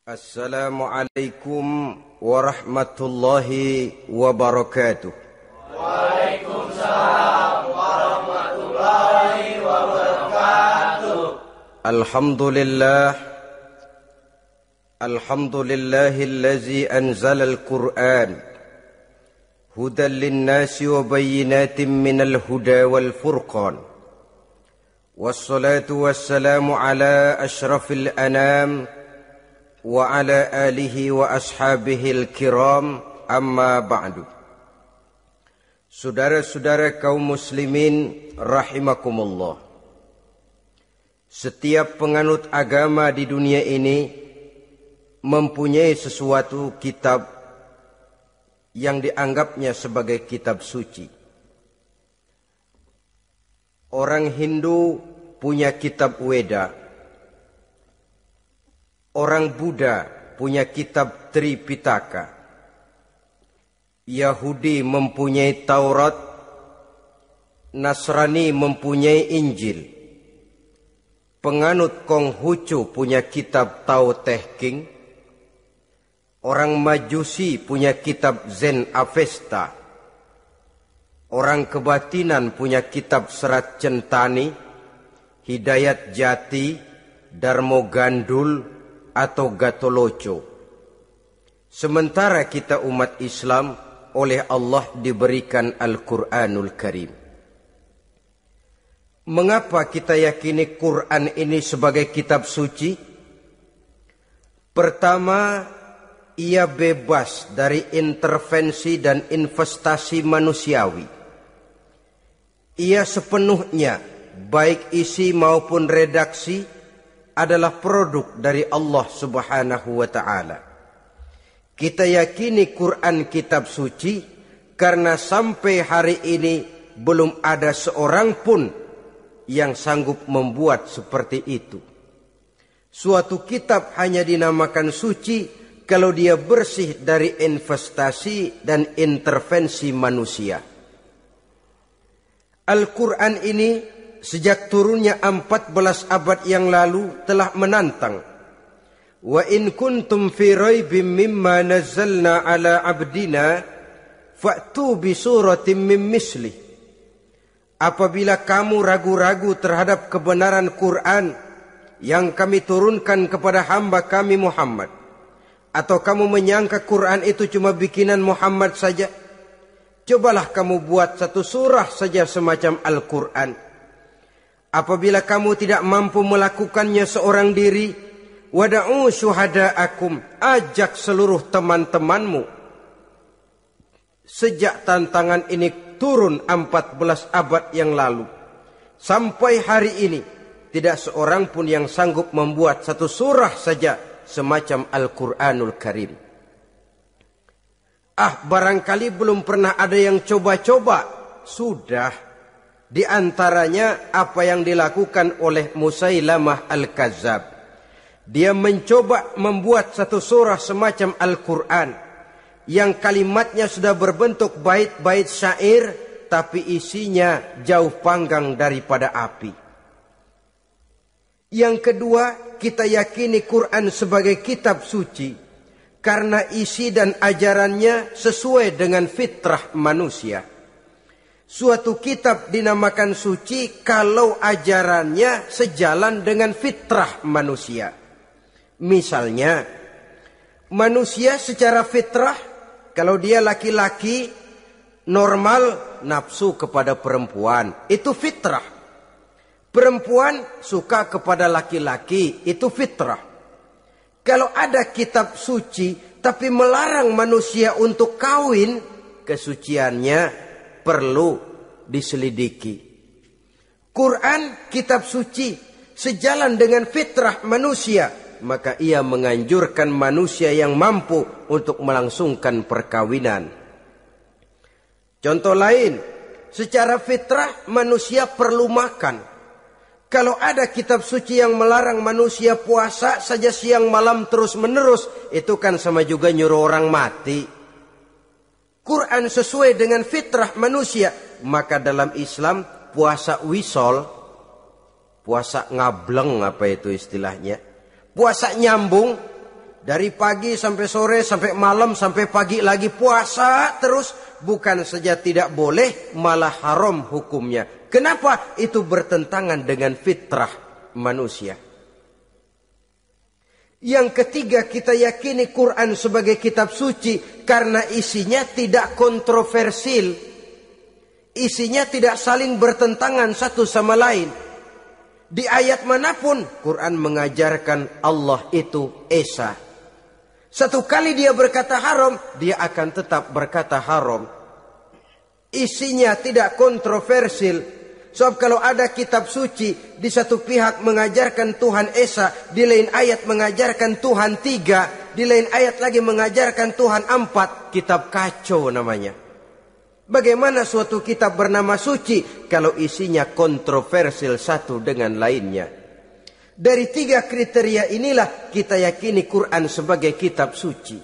Assalamualaikum warahmatullahi wabarakatuh. Waalaikumsalam warahmatullahi wabarakatuh. Alhamdulillahillazi anzala al-Qur'an hudan lin-nasi wa bayyinatin minal huda wal furqan. Wassalatu wassalamu ala asyrafil anam wa ala alihi wa ashabihil kiram, amma ba'du. Saudara-saudara kaum muslimin rahimakumullah. Setiap penganut agama di dunia ini mempunyai sesuatu kitab yang dianggapnya sebagai kitab suci. Orang Hindu punya kitab Weda. Orang Buddha punya kitab Tripitaka. Yahudi mempunyai Taurat. Nasrani mempunyai Injil. Penganut Konghucu punya kitab Tao Te Ching. Orang Majusi punya kitab Zen Avesta. Orang kebatinan punya kitab Serat Centani, Hidayat Jati, Darmo Gandul, atau Gatoloco. Sementara kita umat Islam oleh Allah diberikan Al-Quranul Karim. Mengapa kita yakini Quran ini sebagai kitab suci? Pertama, ia bebas dari intervensi dan investasi manusiawi. Ia sepenuhnya, baik isi maupun redaksi, adalah produk dari Allah Subhanahu wa ta'ala. Kita yakini Quran kitab suci karena sampai hari ini belum ada seorang pun yang sanggup membuat seperti itu. Suatu kitab hanya dinamakan suci kalau dia bersih dari investasi dan intervensi manusia. Al-Quran ini sejak turunnya 14 abad yang lalu telah menantang. Wa in kuntum fi raibim mimma nazzalna ala abdina fa'tu bi suratin min mislih. Apabila kamu ragu-ragu terhadap kebenaran Quran yang kami turunkan kepada hamba kami Muhammad, atau kamu menyangka Quran itu cuma bikinan Muhammad saja, cobalah kamu buat satu surah saja semacam Al-Quran. Apabila kamu tidak mampu melakukannya seorang diri, wada'u syuhada'akum, ajak seluruh teman-temanmu. Sejak tantangan ini turun 14 abad yang lalu, sampai hari ini, tidak seorang pun yang sanggup membuat satu surah saja semacam Al-Quranul Karim. Barangkali belum pernah ada yang coba-coba. Sudah. Di antaranya apa yang dilakukan oleh Musailamah Al-Kazzab. Dia mencoba membuat satu surah semacam Al-Quran yang kalimatnya sudah berbentuk bait-bait syair, tapi isinya jauh panggang daripada api. Yang kedua, kita yakini Quran sebagai kitab suci karena isi dan ajarannya sesuai dengan fitrah manusia. Suatu kitab dinamakan suci kalau ajarannya sejalan dengan fitrah manusia. Misalnya, manusia secara fitrah, kalau dia laki-laki, normal nafsu kepada perempuan, itu fitrah. Perempuan suka kepada laki-laki, itu fitrah. Kalau ada kitab suci, tapi melarang manusia untuk kawin, kesuciannya perlu diselidiki. Quran kitab suci sejalan dengan fitrah manusia, maka ia menganjurkan manusia yang mampu untuk melangsungkan perkawinan. Contoh lain, secara fitrah manusia perlu makan. Kalau ada kitab suci yang melarang manusia puasa saja siang malam terus menerus, itu kan sama juga nyuruh orang mati. Quran sesuai dengan fitrah manusia, maka dalam Islam puasa wisol, puasa ngableng apa itu istilahnya, puasa nyambung, Dari pagi sampai sore, sampai malam, sampai pagi lagi puasa terus. Bukan saja tidak boleh, malah haram hukumnya. Kenapa? Itu bertentangan dengan fitrah manusia. Yang ketiga, kita yakini Quran sebagai kitab suci karena isinya tidak kontroversial. Isinya tidak saling bertentangan satu sama lain. Di ayat manapun Quran mengajarkan Allah itu Esa. Satu kali dia berkata haram, dia akan tetap berkata haram. Isinya tidak kontroversial. Sebab kalau ada kitab suci, di satu pihak mengajarkan Tuhan Esa, di lain ayat mengajarkan Tuhan 3, di lain ayat lagi mengajarkan Tuhan 4, kitab kacau namanya. Bagaimana suatu kitab bernama suci kalau isinya kontroversial satu dengan lainnya? Dari 3 kriteria inilah kita yakini Quran sebagai kitab suci.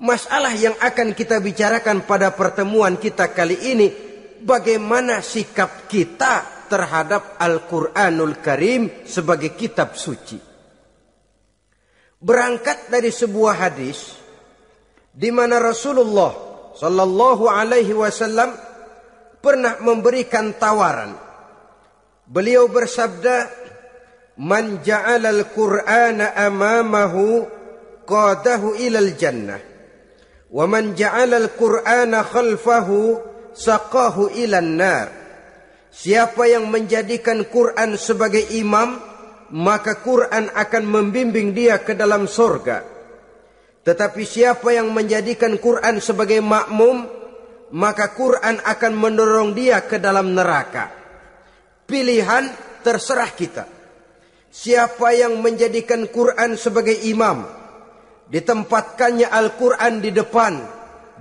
Masalah yang akan kita bicarakan pada pertemuan kita kali ini, bagaimana sikap kita terhadap Al-Quranul Karim sebagai kitab suci. Berangkat dari sebuah hadis di mana Rasulullah Sallallahu Alaihi Wasallam pernah memberikan tawaran. Beliau bersabda, "Man ja'ala al-Qur'ana amamahu qadahu ilal jannah, wa man ja'ala al-Qur'ana khalfahu saqahu ilan nar." Siapa yang menjadikan Quran sebagai imam, maka Quran akan membimbing dia ke dalam surga. Tetapi siapa yang menjadikan Quran sebagai makmum, maka Quran akan mendorong dia ke dalam neraka. Pilihan terserah kita. Siapa yang menjadikan Quran sebagai imam, ditempatkannya Al-Quran di depan,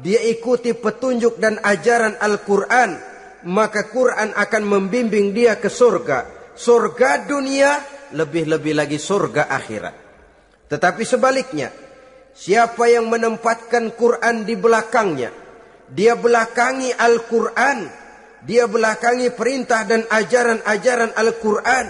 dia ikuti petunjuk dan ajaran Al-Quran, maka Quran akan membimbing dia ke surga. Surga dunia, lebih-lebih lagi surga akhirat. Tetapi sebaliknya, siapa yang menempatkan Quran di belakangnya, dia belakangi Al-Quran, dia belakangi perintah dan ajaran-ajaran Al-Quran,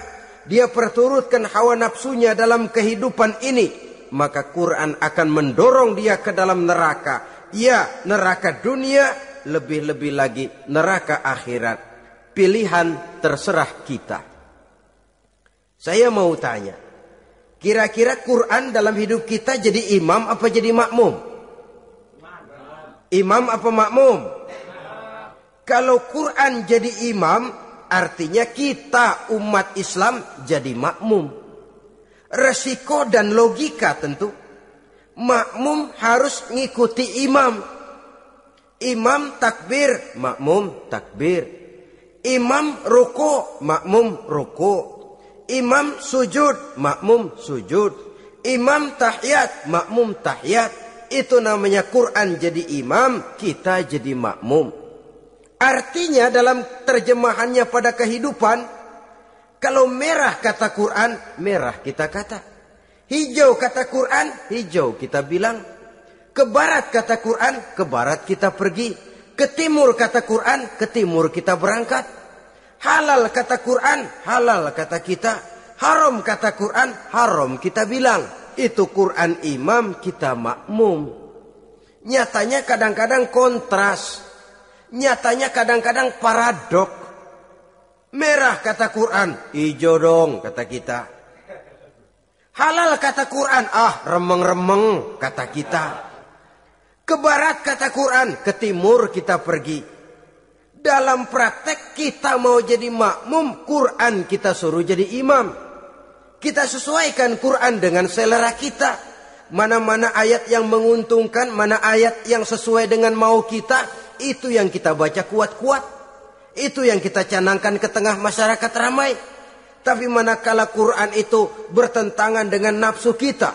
dia perturutkan hawa nafsunya dalam kehidupan ini, maka Quran akan mendorong dia ke dalam neraka. Ya, neraka dunia, lebih-lebih lagi neraka akhirat. Pilihan terserah kita. Saya mau tanya, kira-kira Quran dalam hidup kita jadi imam apa jadi makmum? Imam apa makmum? Kalau Quran jadi imam, artinya kita umat Islam jadi makmum. Resiko dan logika tentu. Makmum harus ngikuti imam. Imam takbir, makmum takbir. Imam ruku, makmum ruku. Imam sujud, makmum sujud. Imam tahiyat, makmum tahiyat. Itu namanya Quran jadi imam, kita jadi makmum. Artinya dalam terjemahannya pada kehidupan, kalau merah kata Quran, merah kita kata. Hijau kata Quran, hijau kita bilang. Ke barat kata Quran, ke barat kita pergi. Ke timur kata Quran, ke timur kita berangkat. Halal kata Quran, halal kata kita. Haram kata Quran, haram kita bilang. Itu Quran imam, kita makmum. Nyatanya kadang-kadang kontras. Nyatanya kadang-kadang paradok. Merah kata Quran, hijau dong kata kita. Halal kata Quran, remeng-remeng kata kita. Ke barat kata Quran, ke timur kita pergi. Dalam praktek kita mau jadi makmum, Quran kita suruh jadi imam. Kita sesuaikan Quran dengan selera kita. Mana-mana ayat yang menguntungkan, mana ayat yang sesuai dengan mau kita, itu yang kita baca kuat-kuat. Itu yang kita canangkan ke tengah masyarakat ramai. Tapi manakala Quran itu bertentangan dengan nafsu kita,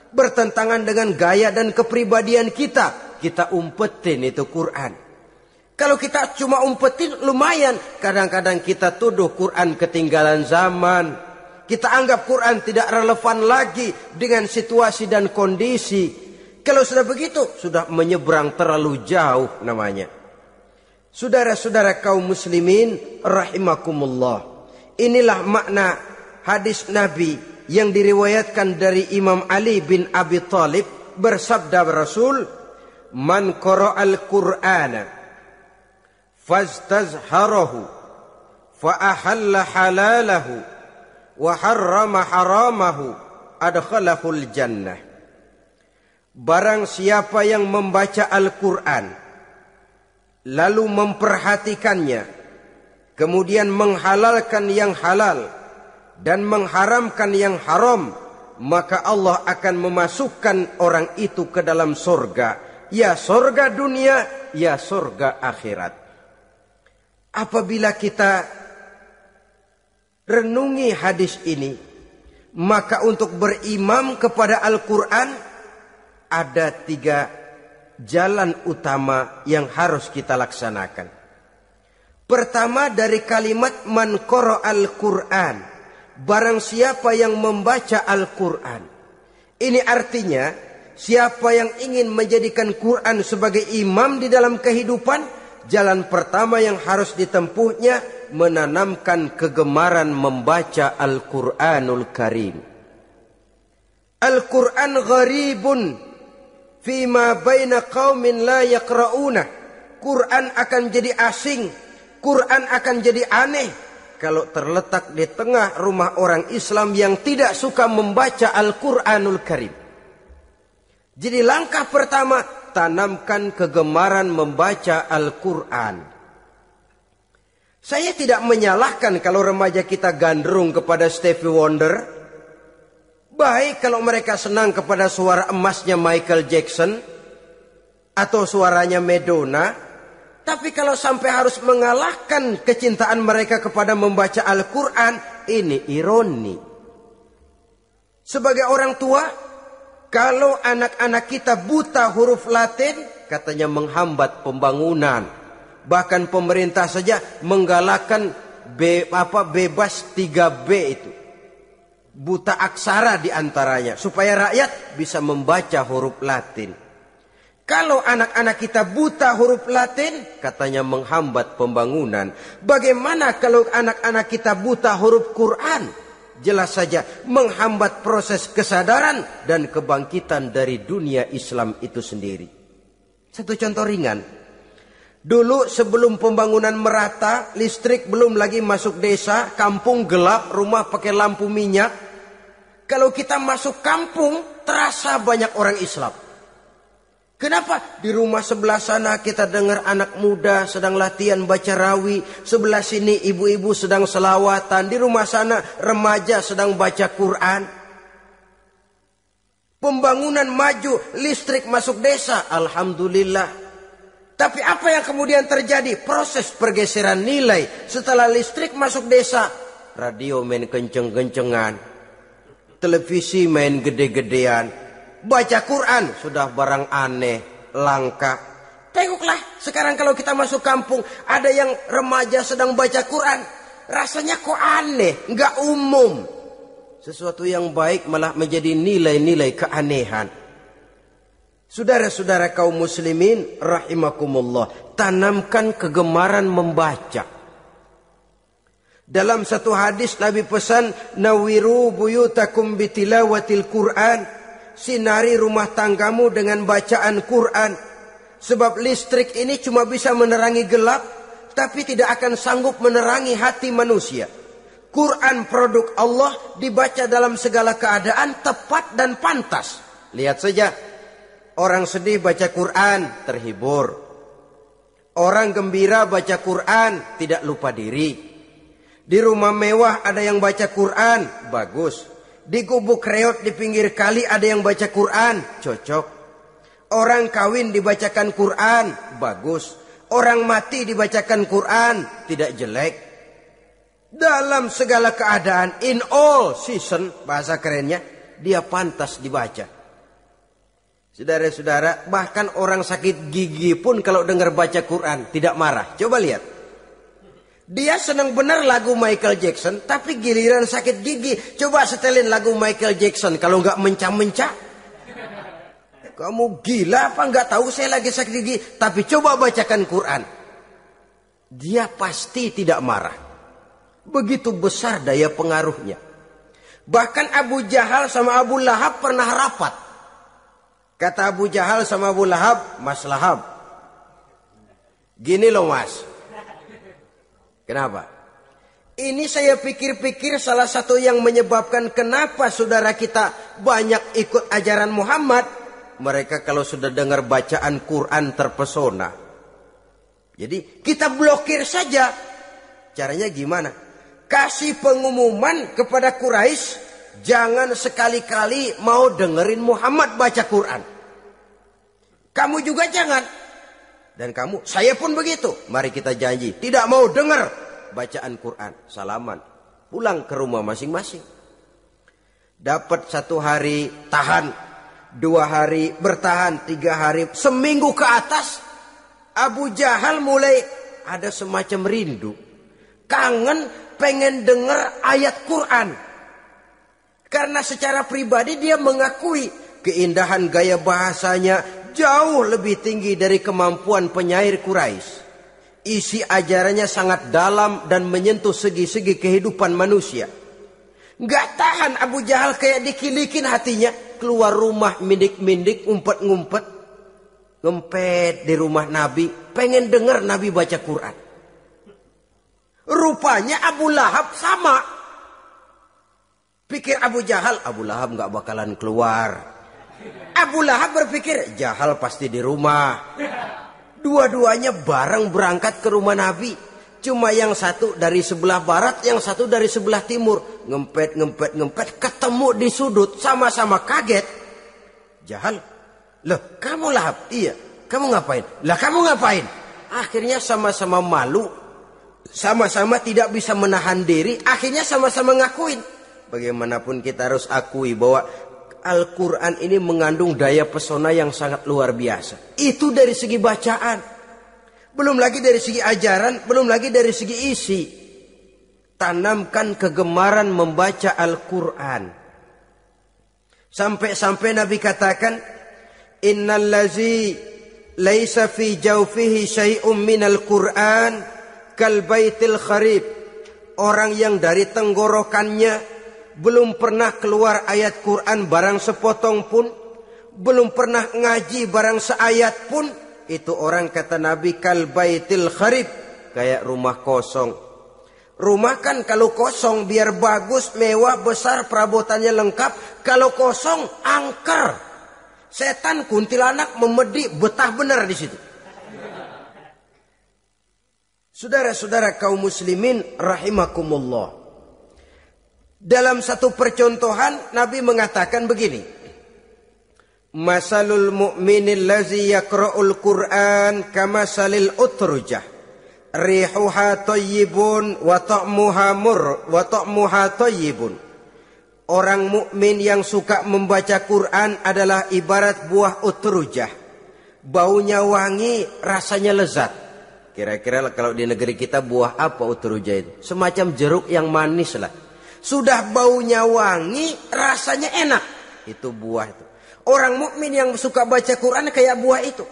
bertentangan dengan gaya dan kepribadian kita, kita umpetin itu Quran. Kalau kita cuma umpetin lumayan, kadang-kadang kita tuduh Quran ketinggalan zaman. Kita anggap Quran tidak relevan lagi dengan situasi dan kondisi. Kalau sudah begitu, sudah menyeberang terlalu jauh namanya. Saudara-saudara kaum muslimin rahimakumullah. Inilah makna hadis Nabi yang diriwayatkan dari Imam Ali bin Abi Thalib, bersabda Rasul, "Man qara'al Qur'ana fastazharahu fa ahalla halalahu wa harrama haramahu adkhalahul jannah." Barang siapa yang membaca Al-Qur'an lalu memperhatikannya, kemudian menghalalkan yang halal dan mengharamkan yang haram, maka Allah akan memasukkan orang itu ke dalam surga, ya surga dunia, ya surga akhirat. Apabila kita renungi hadis ini, maka untuk berimam kepada Al-Quran ada 3 jalan utama yang harus kita laksanakan. Pertama, dari kalimat man qara'al Qur'an, barang siapa yang membaca Al-Quran. Ini artinya siapa yang ingin menjadikan Quran sebagai imam di dalam kehidupan, jalan pertama yang harus ditempuhnya menanamkan kegemaran membaca Al-Quranul Karim. Al-Quran gharibun fima baina qaumin la yaqra'una. Quran akan jadi asing, Quran akan jadi aneh kalau terletak di tengah rumah orang Islam yang tidak suka membaca Al-Quranul Karim. Jadi langkah pertama, tanamkan kegemaran membaca Al-Quran. Saya tidak menyalahkan kalau remaja kita gandrung kepada Stevie Wonder. Baik kalau mereka senang kepada suara emasnya Michael Jackson atau suaranya Madonna. Tapi kalau sampai harus mengalahkan kecintaan mereka kepada membaca Al-Quran, ini ironi. Sebagai orang tua, kalau anak-anak kita buta huruf Latin, katanya menghambat pembangunan. Bahkan pemerintah saja menggalakkan bebas 3B itu. Buta aksara diantaranya, supaya rakyat bisa membaca huruf Latin. Kalau anak-anak kita buta huruf Latin, katanya menghambat pembangunan. Bagaimana kalau anak-anak kita buta huruf Quran? Jelas saja menghambat proses kesadaran dan kebangkitan dari dunia Islam itu sendiri. Satu contoh ringan. Dulu sebelum pembangunan merata, listrik belum lagi masuk desa, kampung gelap, rumah pakai lampu minyak. Kalau kita masuk kampung, terasa banyak orang Islam. Kenapa? Di rumah sebelah sana kita dengar anak muda sedang latihan baca rawi. Sebelah sini ibu-ibu sedang selawatan. Di rumah sana remaja sedang baca Quran. Pembangunan maju, listrik masuk desa. Alhamdulillah. Tapi apa yang kemudian terjadi? Proses pergeseran nilai. Setelah listrik masuk desa, radio main kenceng-kencengan. Televisi main gede-gedean. Baca Quran sudah barang aneh, langka. Tengoklah sekarang kalau kita masuk kampung, ada yang remaja sedang baca Quran. Rasanya kok aneh, nggak umum. Sesuatu yang baik malah menjadi nilai-nilai keanehan. Saudara-saudara kaum muslimin rahimakumullah, tanamkan kegemaran membaca. Dalam satu hadis Nabi pesan, nawiru buyutakum bitilawatil Quran. Sinari rumah tanggamu dengan bacaan Quran. Sebab listrik ini cuma bisa menerangi gelap, tapi tidak akan sanggup menerangi hati manusia. Quran produk Allah dibaca dalam segala keadaan tepat dan pantas. Lihat saja, orang sedih baca Quran, terhibur. Orang gembira baca Quran, tidak lupa diri. Di rumah mewah ada yang baca Quran, bagus. Di gubuk reot di pinggir kali ada yang baca Quran, cocok. Orang kawin dibacakan Quran, bagus. Orang mati dibacakan Quran, tidak jelek. Dalam segala keadaan, in all season, bahasa kerennya, dia pantas dibaca. Saudara-saudara, bahkan orang sakit gigi pun kalau dengar baca Quran, tidak marah. Coba lihat. Dia senang benar lagu Michael Jackson, tapi giliran sakit gigi, coba setelin lagu Michael Jackson. Kalau nggak mencah-mencah, kamu gila apa nggak tahu saya lagi sakit gigi? Tapi coba bacakan Quran, dia pasti tidak marah. Begitu besar daya pengaruhnya. Bahkan Abu Jahal sama Abu Lahab pernah rapat. Kata Abu Jahal sama Abu Lahab, Mas Lahab, gini loh mas. Kenapa? Ini saya pikir-pikir salah satu yang menyebabkan kenapa saudara kita banyak ikut ajaran Muhammad. Mereka kalau sudah dengar bacaan Quran terpesona. Jadi kita blokir saja. Caranya gimana? Kasih pengumuman kepada Quraisy, jangan sekali-kali mau dengerin Muhammad baca Quran. Kamu juga jangan. Dan kamu, saya pun begitu. Mari kita janji, tidak mau dengar bacaan Quran. Salaman, pulang ke rumah masing-masing. Dapat 1 hari tahan, 2 hari bertahan, 3 hari, seminggu ke atas. Abu Jahal mulai ada semacam rindu, kangen, pengen dengar ayat Quran. Karena secara pribadi dia mengakui keindahan gaya bahasanya jauh lebih tinggi dari kemampuan penyair Quraisy. Isi ajarannya sangat dalam dan menyentuh segi-segi kehidupan manusia. Gak tahan Abu Jahal kayak dikilikin hatinya. Keluar rumah mindik-mindik, ngumpet-ngumpet. Ngempet di rumah Nabi. Pengen dengar Nabi baca Quran. Rupanya Abu Lahab sama. Pikir Abu Jahal, Abu Lahab gak bakalan keluar. Abu Lahab berpikir, Jahal pasti di rumah. Dua-duanya bareng berangkat ke rumah Nabi. Cuma yang satu dari sebelah barat, yang satu dari sebelah timur. Ngempet, ketemu di sudut, sama-sama kaget. Jahal, loh kamu Lahab? Iya, kamu ngapain? Lah kamu ngapain? Akhirnya sama-sama malu, sama-sama tidak bisa menahan diri, akhirnya sama-sama ngakuin. Bagaimanapun kita harus akui bahwa Al-Quran ini mengandung daya pesona yang sangat luar biasa. Itu dari segi bacaan. Belum lagi dari segi ajaran, belum lagi dari segi isi. Tanamkan kegemaran membaca Al-Quran. Sampai-sampai Nabi katakan, Innal lazi laisa fi jawfihi syai'um minal Quran kal baitil kharib. Orang yang dari tenggorokannya belum pernah keluar ayat Quran barang sepotong pun, belum pernah ngaji barang seayat pun, itu orang kata Nabi kal baitil kharib, kayak rumah kosong. Rumah kan kalau kosong biar bagus, mewah, besar, perabotannya lengkap. Kalau kosong angker, setan kuntilanak memedi, betah benar di situ. Saudara-saudara kaum muslimin rahimakumullah. Dalam satu percontohan Nabi mengatakan begini. Masalul mu'minil lazi yaqra'ul Qur'an kamasalil utrujah. Rihuha thayyibun wa ta'muha thayyibun. Orang mukmin yang suka membaca Quran adalah ibarat buah utrujah. Baunya wangi, rasanya lezat. Kira-kira kalau di negeri kita buah apa utrujah itu? Semacam jeruk yang manis lah. Sudah baunya wangi, rasanya enak. Itu buah itu. Orang mukmin yang suka baca Quran kayak buah itu.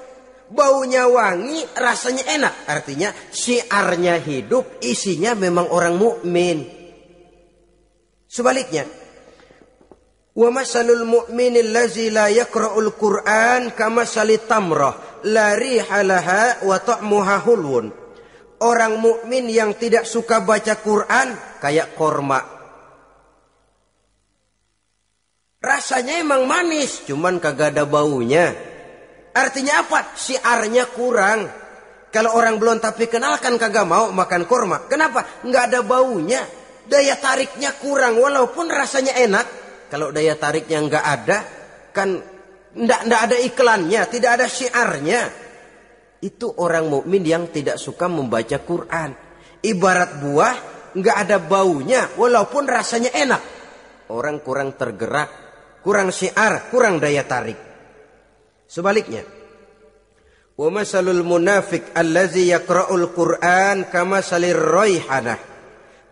Baunya wangi, rasanya enak. Artinya syiarnya hidup, isinya memang orang mukmin. Sebaliknya, wa masalul mu'minil lazi la yaqra'ul Qur'an kamasalit tamrah la riha laha wa ta'muha hulwun. Orang mukmin yang tidak suka baca Quran kayak korma. Rasanya emang manis, cuman kagak ada baunya. Artinya apa? Syiarnya kurang. Kalau orang belum tapi kenal kan kagak mau makan korma. Kenapa? Nggak ada baunya. Daya tariknya kurang walaupun rasanya enak. Kalau daya tariknya nggak ada, kan nggak ada iklannya, tidak ada syiarnya. Itu orang mukmin yang tidak suka membaca Quran. Ibarat buah, nggak ada baunya walaupun rasanya enak. Orang kurang tergerak. Kurang syiar, kurang daya tarik. Sebaliknya, wa masalul munafiq allazi yaqra'ul Qur'an kamasalir raihanah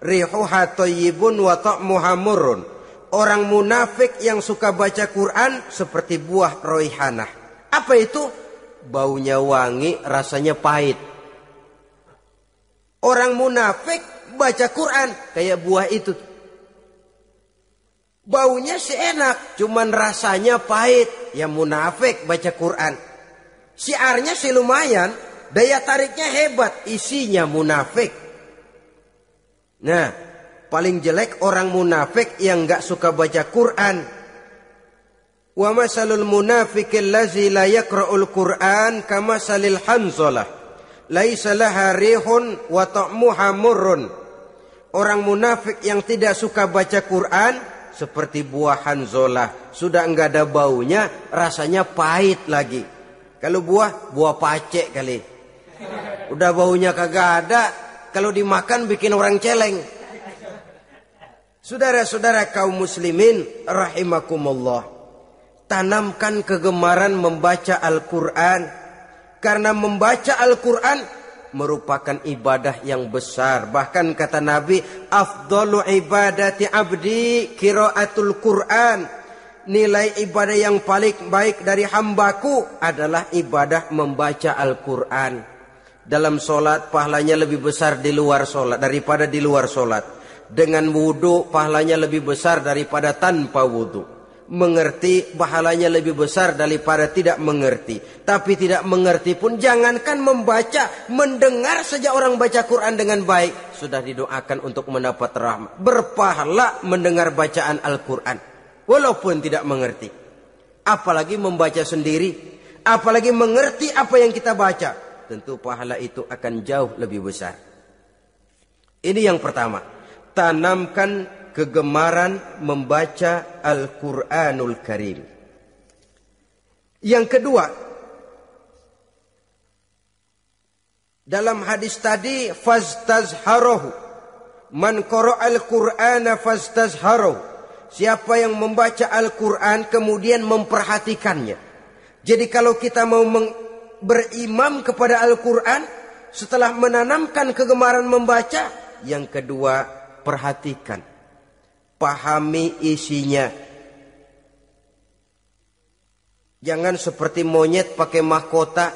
rihuha thayyibun wa ta'muha murrun. Orang munafik yang suka baca Quran seperti buah raihanah. Apa itu? Baunya wangi, rasanya pahit. Orang munafik baca Quran kayak buah itu. Baunya sih enak, cuman rasanya pahit. Ya munafik baca Quran. Syiarnya sih lumayan, daya tariknya hebat, isinya munafik. Nah, paling jelek orang munafik yang gak suka baca Quran. Wa masalul munafiqil lazi la yaqra'ul Qur'an kamasalil hanzalah laisa laha rihun wa ta'muha murrun. Orang munafik yang tidak suka baca Quran seperti buah hanzalah, sudah enggak ada baunya, rasanya pahit lagi. Kalau buah pacek kali. Udah baunya kagak ada, kalau dimakan bikin orang celeng. Saudara-saudara kaum muslimin rahimakumullah, tanamkan kegemaran membaca Al-Quran. Karena membaca Al-Quran merupakan ibadah yang besar. Bahkan kata Nabi, afdalu ibadati abdi qiraatul Quran. Nilai ibadah yang paling baik dari hambaku adalah ibadah membaca Al-Quran. Dalam solat pahalanya lebih besar di luar solat daripada di luar solat. Dengan wudu pahalanya lebih besar daripada tanpa wudu. Mengerti pahalanya lebih besar daripada tidak mengerti. Tapi tidak mengerti pun jangankan membaca, mendengar saja orang baca Quran dengan baik sudah didoakan untuk mendapat rahmat. Berpahala mendengar bacaan Al-Quran walaupun tidak mengerti. Apalagi membaca sendiri, apalagi mengerti apa yang kita baca, tentu pahala itu akan jauh lebih besar. Ini yang pertama, tanamkan kegemaran membaca Al-Quranul Karim. Yang kedua, dalam hadis tadi, fastazharahu, man qara'al Qur'ana fastazharahu. Siapa yang membaca Al-Quran kemudian memperhatikannya. Jadi kalau kita mau berimam kepada Al-Quran, setelah menanamkan kegemaran membaca, yang kedua perhatikan, pahami isinya. Jangan seperti monyet pakai mahkota,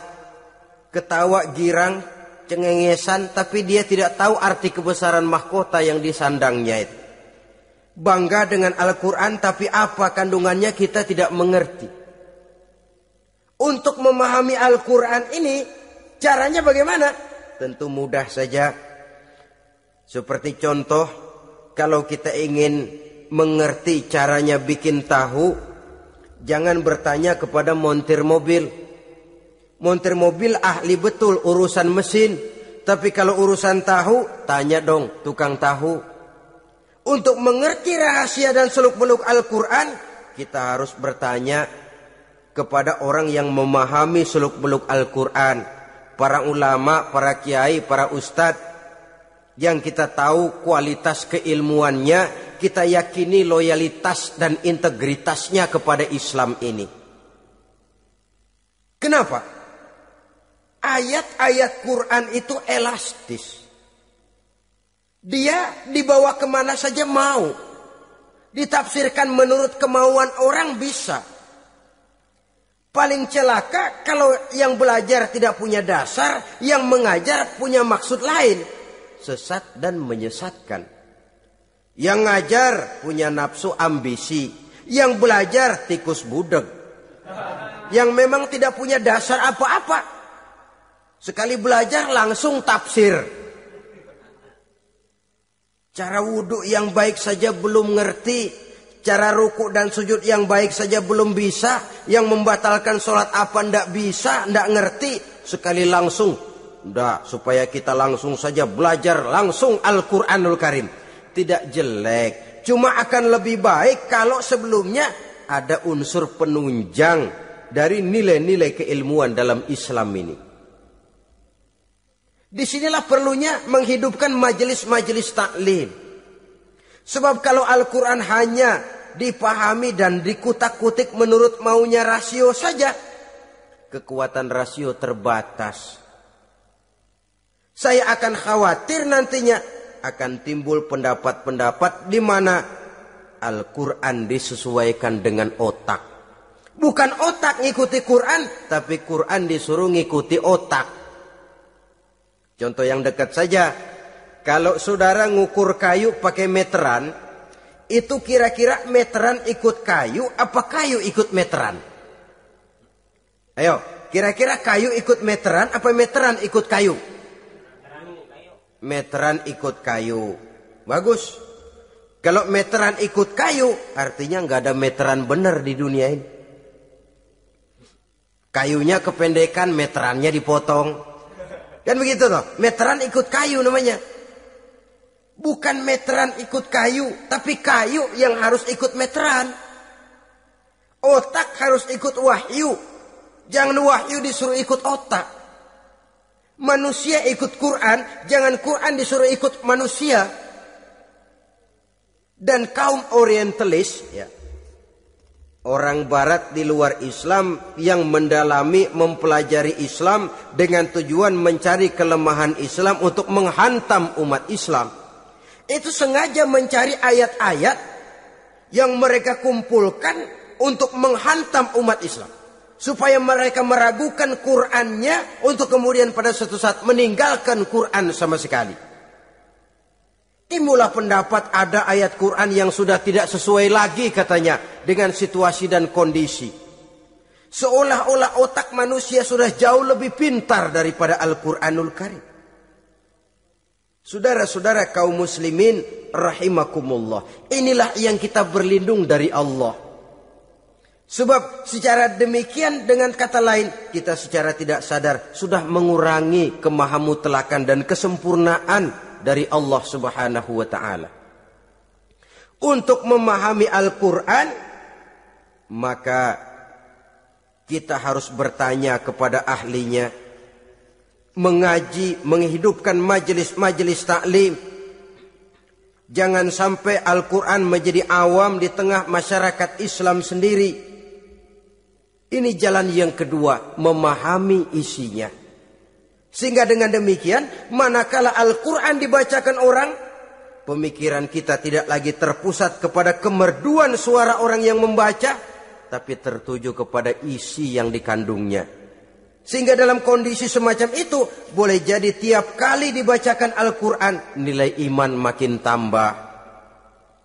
ketawa girang, cengengesan, tapi dia tidak tahu arti kebesaran mahkota yang disandangnya itu. Bangga dengan Al-Quran tapi apa kandungannya kita tidak mengerti. Untuk memahami Al-Quran ini caranya bagaimana? Tentu mudah saja. Seperti contoh, kalau kita ingin mengerti caranya bikin tahu, jangan bertanya kepada montir mobil. Montir mobil ahli betul urusan mesin, tapi kalau urusan tahu, tanya dong tukang tahu. Untuk mengerti rahasia dan seluk-beluk Al-Quran, kita harus bertanya kepada orang yang memahami seluk-beluk Al-Quran. Para ulama, para kiai, para ustadz, yang kita tahu kualitas keilmuannya, kita yakini loyalitas dan integritasnya kepada Islam ini. Kenapa? Ayat-ayat Quran itu elastis. Dia dibawa kemana saja mau. Ditafsirkan menurut kemauan orang bisa. Paling celaka kalau yang belajar tidak punya dasar, yang mengajar punya maksud lain. Sesat dan menyesatkan. Yang ngajar punya nafsu ambisi. Yang belajar tikus budeg. Yang memang tidak punya dasar apa-apa. Sekali belajar langsung tafsir. Cara wudhu yang baik saja belum ngerti. Cara ruku dan sujud yang baik saja belum bisa. Yang membatalkan sholat apa ndak bisa, ndak ngerti. Sekali langsung. Ndak, supaya kita langsung saja belajar langsung Al-Quranul Karim. Tidak jelek. Cuma akan lebih baik kalau sebelumnya ada unsur penunjang dari nilai-nilai keilmuan dalam Islam ini. Disinilah perlunya menghidupkan majelis-majelis taklim. Sebab kalau Al-Quran hanya dipahami dan dikutak-kutik menurut maunya rasio saja, kekuatan rasio terbatas. Saya akan khawatir nantinya akan timbul pendapat-pendapat di mana Al-Quran disesuaikan dengan otak. Bukan otak ngikuti Quran, tapi Quran disuruh ngikuti otak. Contoh yang dekat saja, kalau saudara ngukur kayu pakai meteran, itu kira-kira meteran ikut kayu apa kayu ikut meteran? Ayo, kira-kira kayu ikut meteran apa meteran ikut kayu? Meteran ikut kayu. Bagus. Kalau meteran ikut kayu, artinya nggak ada meteran benar di dunia ini. Kayunya kependekan, meterannya dipotong. Kan begitu loh. Meteran ikut kayu namanya. Bukan meteran ikut kayu, tapi kayu yang harus ikut meteran. Otak harus ikut wahyu. Jangan wahyu disuruh ikut otak. Manusia ikut Quran, jangan Quran disuruh ikut manusia. Dan kaum orientalis, ya, orang barat di luar Islam yang mendalami, mempelajari Islam dengan tujuan mencari kelemahan Islam untuk menghantam umat Islam. Itu sengaja mencari ayat-ayat yang mereka kumpulkan untuk menghantam umat Islam. Supaya mereka meragukan Qur'annya untuk kemudian pada suatu saat meninggalkan Qur'an sama sekali. Timbullah pendapat ada ayat Qur'an yang sudah tidak sesuai lagi katanya dengan situasi dan kondisi. Seolah-olah otak manusia sudah jauh lebih pintar daripada Al-Qur'anul Karim. Saudara-saudara kaum muslimin rahimakumullah. Inilah yang kita berlindung dari Allah. Sebab secara demikian dengan kata lain kita secara tidak sadar sudah mengurangi kemahamutlakan dan kesempurnaan dari Allah Subhanahu wa taala. Untuk memahami Al-Qur'an maka kita harus bertanya kepada ahlinya, mengaji, menghidupkan majelis-majelis taklim. Jangan sampai Al-Quran menjadi awam di tengah masyarakat Islam sendiri. Ini jalan yang kedua, memahami isinya. Sehingga dengan demikian, manakala Al-Quran dibacakan orang, pemikiran kita tidak lagi terpusat kepada kemerduan suara orang yang membaca, tapi tertuju kepada isi yang dikandungnya. Sehingga dalam kondisi semacam itu, boleh jadi tiap kali dibacakan Al-Quran, nilai iman makin tambah.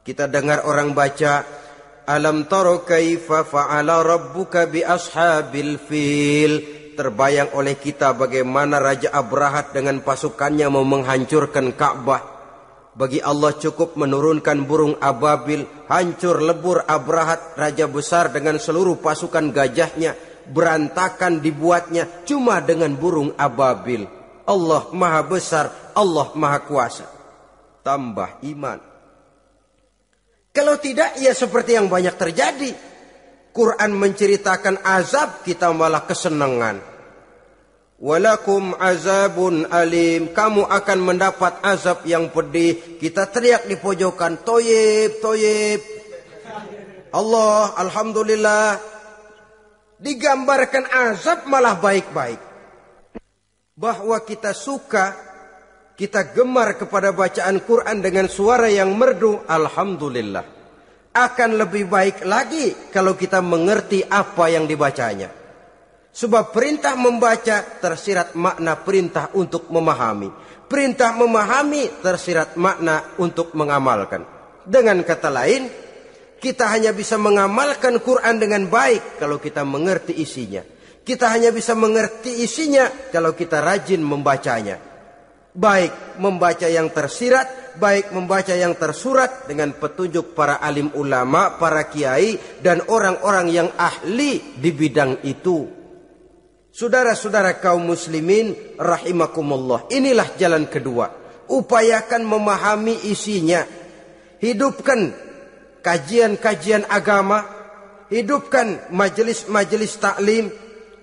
Kita dengar orang baca, Alam taro kaifa fa'ala rabbuka bi ashabil fil. Terbayang oleh kita bagaimana Raja Abrahat dengan pasukannya mau menghancurkan Ka'bah. Bagi Allah cukup menurunkan burung ababil, hancur lebur Abrahat, raja besar dengan seluruh pasukan gajahnya. Berantakan dibuatnya cuma dengan burung ababil. Allah maha besar, Allah maha kuasa. Tambah iman. Kalau tidak, ya seperti yang banyak terjadi. Quran menceritakan azab, kita malah kesenangan. Walakum azabun alim. Kamu akan mendapat azab yang pedih. Kita teriak di pojokan, toyib, toyib. Allah, alhamdulillah. Digambarkan azab malah baik-baik. Bahwa kita suka, kita gemar kepada bacaan Quran dengan suara yang merdu, alhamdulillah. Akan lebih baik lagi kalau kita mengerti apa yang dibacanya. Sebab perintah membaca tersirat makna perintah untuk memahami. Perintah memahami tersirat makna untuk mengamalkan. Dengan kata lain, kita hanya bisa mengamalkan Quran dengan baik kalau kita mengerti isinya. Kita hanya bisa mengerti isinya kalau kita rajin membacanya. Baik membaca yang tersirat, baik membaca yang tersurat dengan petunjuk para alim ulama, para kiai, dan orang-orang yang ahli di bidang itu. Saudara-saudara kaum muslimin rahimakumullah. Inilah jalan kedua. Upayakan memahami isinya. Hidupkan kajian-kajian agama. Hidupkan majelis-majelis taklim.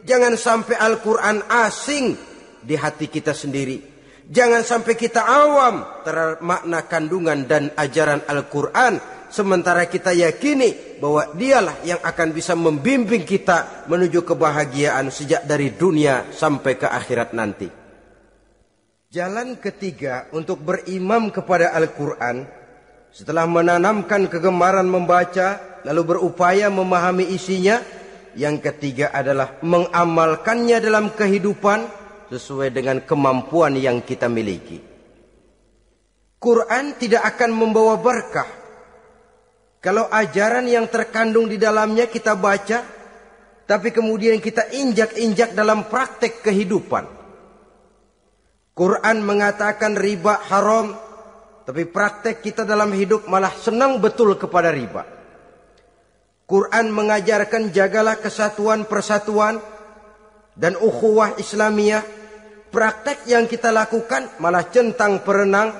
Jangan sampai Al-Quran asing di hati kita sendiri. Jangan sampai kita awam terhadap makna kandungan dan ajaran Al-Quran. Sementara kita yakini bahwa dialah yang akan bisa membimbing kita menuju kebahagiaan sejak dari dunia sampai ke akhirat nanti. Jalan ketiga untuk berimam kepada Al-Quran, setelah menanamkan kegemaran membaca, lalu berupaya memahami isinya, yang ketiga adalah mengamalkannya dalam kehidupan sesuai dengan kemampuan yang kita miliki. Quran tidak akan membawa berkah Kalau ajaran yang terkandung di dalamnya kita baca, tapi kemudian kita injak-injak dalam praktek kehidupan. Quran mengatakan riba haram, tapi praktek kita dalam hidup malah senang betul kepada riba. Quran mengajarkan jagalah kesatuan persatuan dan ukhuwah Islamiyah. Praktek yang kita lakukan malah centang perenang,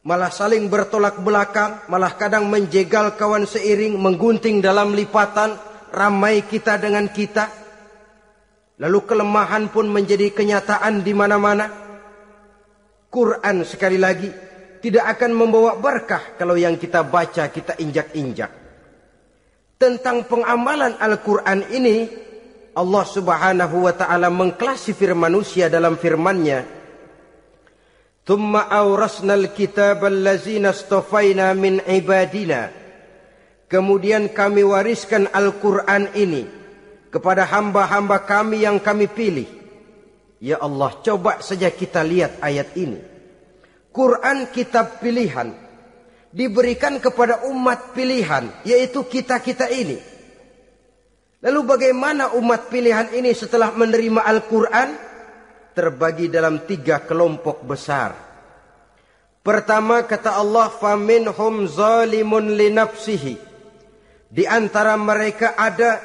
malah saling bertolak belakang, malah kadang menjegal kawan seiring, menggunting dalam lipatan, ramai kita dengan kita. Lalu kelemahan pun menjadi kenyataan di mana-mana. Quran sekali lagi tidak akan membawa berkah kalau yang kita baca kita injak-injak. Tentang pengamalan Al-Quran ini, Allah Subhanahu wa ta'ala mengklasifikasi manusia dalam firman-Nya. ثم أورثنا الكتاب الذين اصطفينا من عبادنا. Kemudian kami wariskan Al-Quran ini kepada hamba-hamba kami yang kami pilih. Ya Allah, coba saja kita lihat ayat ini. Quran kitab pilihan, diberikan kepada umat pilihan, yaitu kita-kita ini. Lalu bagaimana umat pilihan ini setelah menerima Al-Quran? Terbagi dalam 3 kelompok besar. Pertama kata Allah, faminhum zalimun linafsihi. Di antara mereka ada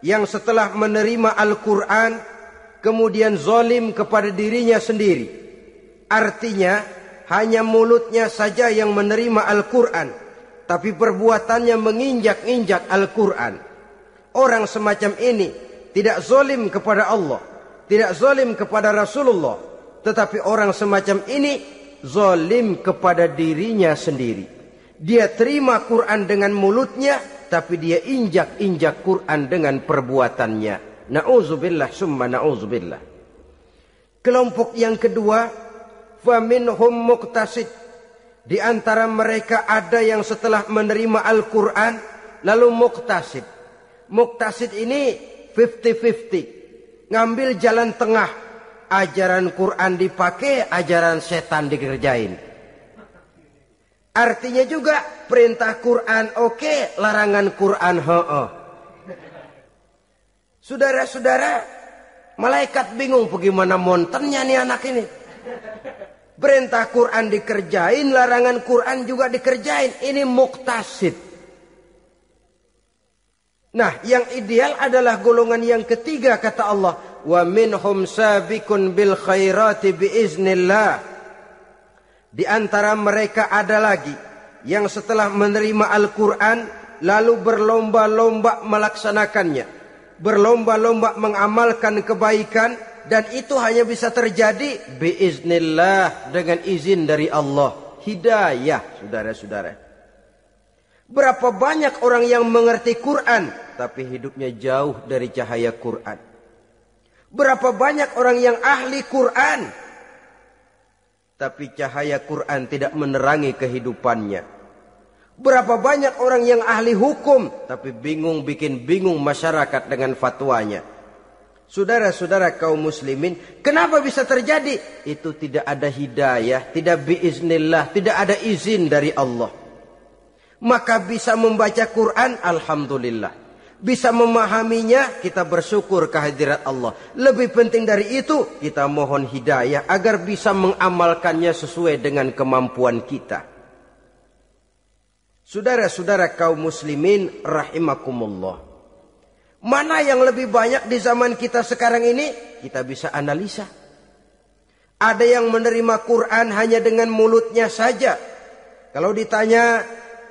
yang setelah menerima Al-Quran kemudian zalim kepada dirinya sendiri. Artinya hanya mulutnya saja yang menerima Al-Quran, tapi perbuatannya menginjak-injak Al-Quran. Orang semacam ini tidak zalim kepada Allah, tidak zalim kepada Rasulullah, tetapi orang semacam ini zalim kepada dirinya sendiri. Dia terima Quran dengan mulutnya, tapi dia injak-injak Quran dengan perbuatannya. Na'udzubillah summa na'udzubillah. Kelompok yang kedua, faminhum muqtasid. Di antara mereka ada yang setelah menerima Al-Quran lalu muqtasid. Muqtasid ini 50-50. Ngambil jalan tengah. Ajaran Quran dipakai, ajaran setan dikerjain. Artinya juga perintah Quran oke, larangan Quran heeh. Saudara-saudara, malaikat bingung bagaimana montennya nih anak ini. Perintah Quran dikerjain, larangan Quran juga dikerjain. Ini muqtasid. Nah, yang ideal adalah golongan yang ketiga kata Allah, wa minhum sabiqun bil khairati biiznillah. Di antara mereka ada lagi yang setelah menerima Al-Quran lalu berlomba-lomba melaksanakannya, berlomba-lomba mengamalkan kebaikan, dan itu hanya bisa terjadi biiznillah, dengan izin dari Allah. Hidayah, saudara-saudara. Berapa banyak orang yang mengerti Quran tapi hidupnya jauh dari cahaya Quran. Berapa banyak orang yang ahli Quran tapi cahaya Quran tidak menerangi kehidupannya. Berapa banyak orang yang ahli hukum tapi bikin bingung masyarakat dengan fatwanya. Saudara-saudara kaum muslimin, kenapa bisa terjadi? Itu tidak ada hidayah, tidak biiznillah, tidak ada izin dari Allah. Maka bisa membaca Quran, alhamdulillah. Bisa memahaminya, kita bersyukur kehadirat Allah. Lebih penting dari itu, kita mohon hidayah agar bisa mengamalkannya sesuai dengan kemampuan kita. Saudara-saudara kaum muslimin rahimakumullah. Mana yang lebih banyak di zaman kita sekarang ini? Kita bisa analisa. Ada yang menerima Quran hanya dengan mulutnya saja. Kalau ditanya,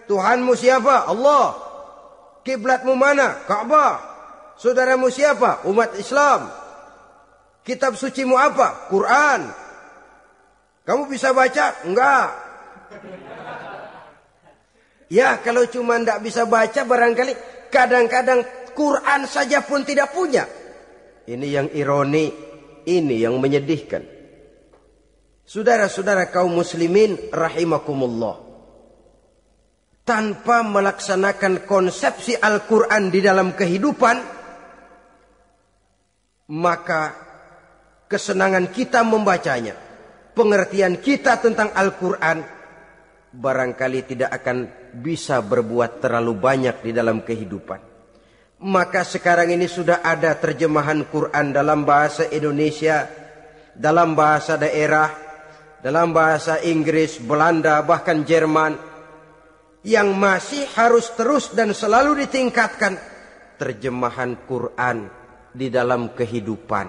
Tuhanmu siapa? Allah. Kiblatmu mana? Ka'bah. Saudaramu siapa? Umat Islam. Kitab sucimu apa? Quran. Kamu bisa baca? Enggak. Ya, kalau cuma tidak bisa baca, barangkali kadang-kadang Quran saja pun tidak punya. Ini yang ironi, ini yang menyedihkan. Saudara-saudara kaum muslimin rahimakumullah. Tanpa melaksanakan konsepsi Al-Quran di dalam kehidupan, maka kesenangan kita membacanya, pengertian kita tentang Al-Quran barangkali tidak akan bisa berbuat terlalu banyak di dalam kehidupan. Maka sekarang ini sudah ada terjemahan Quran dalam bahasa Indonesia, dalam bahasa daerah, dalam bahasa Inggris, Belanda, bahkan Jerman, yang masih harus terus dan selalu ditingkatkan terjemahan Quran di dalam kehidupan.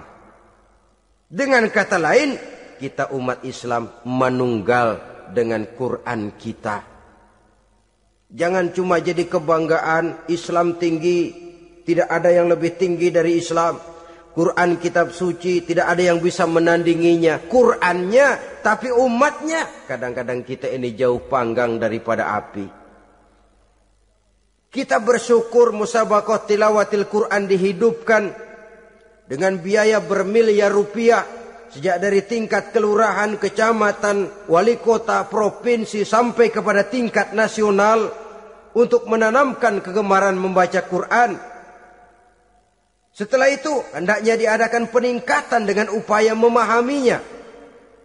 Dengan kata lain, kita umat Islam menunggal dengan Quran kita. Jangan cuma jadi kebanggaan Islam tinggi, tidak ada yang lebih tinggi dari Islam. Quran kitab suci, tidak ada yang bisa menandinginya. Qurannya, tapi umatnya. Kadang-kadang kita ini jauh panggang daripada api. Kita bersyukur musabaqah tilawatil Quran dihidupkan dengan biaya bermiliar rupiah. Sejak dari tingkat kelurahan, kecamatan, wali kota, provinsi, sampai kepada tingkat nasional. Untuk menanamkan kegemaran membaca Quran. Setelah itu hendaknya diadakan peningkatan dengan upaya memahaminya.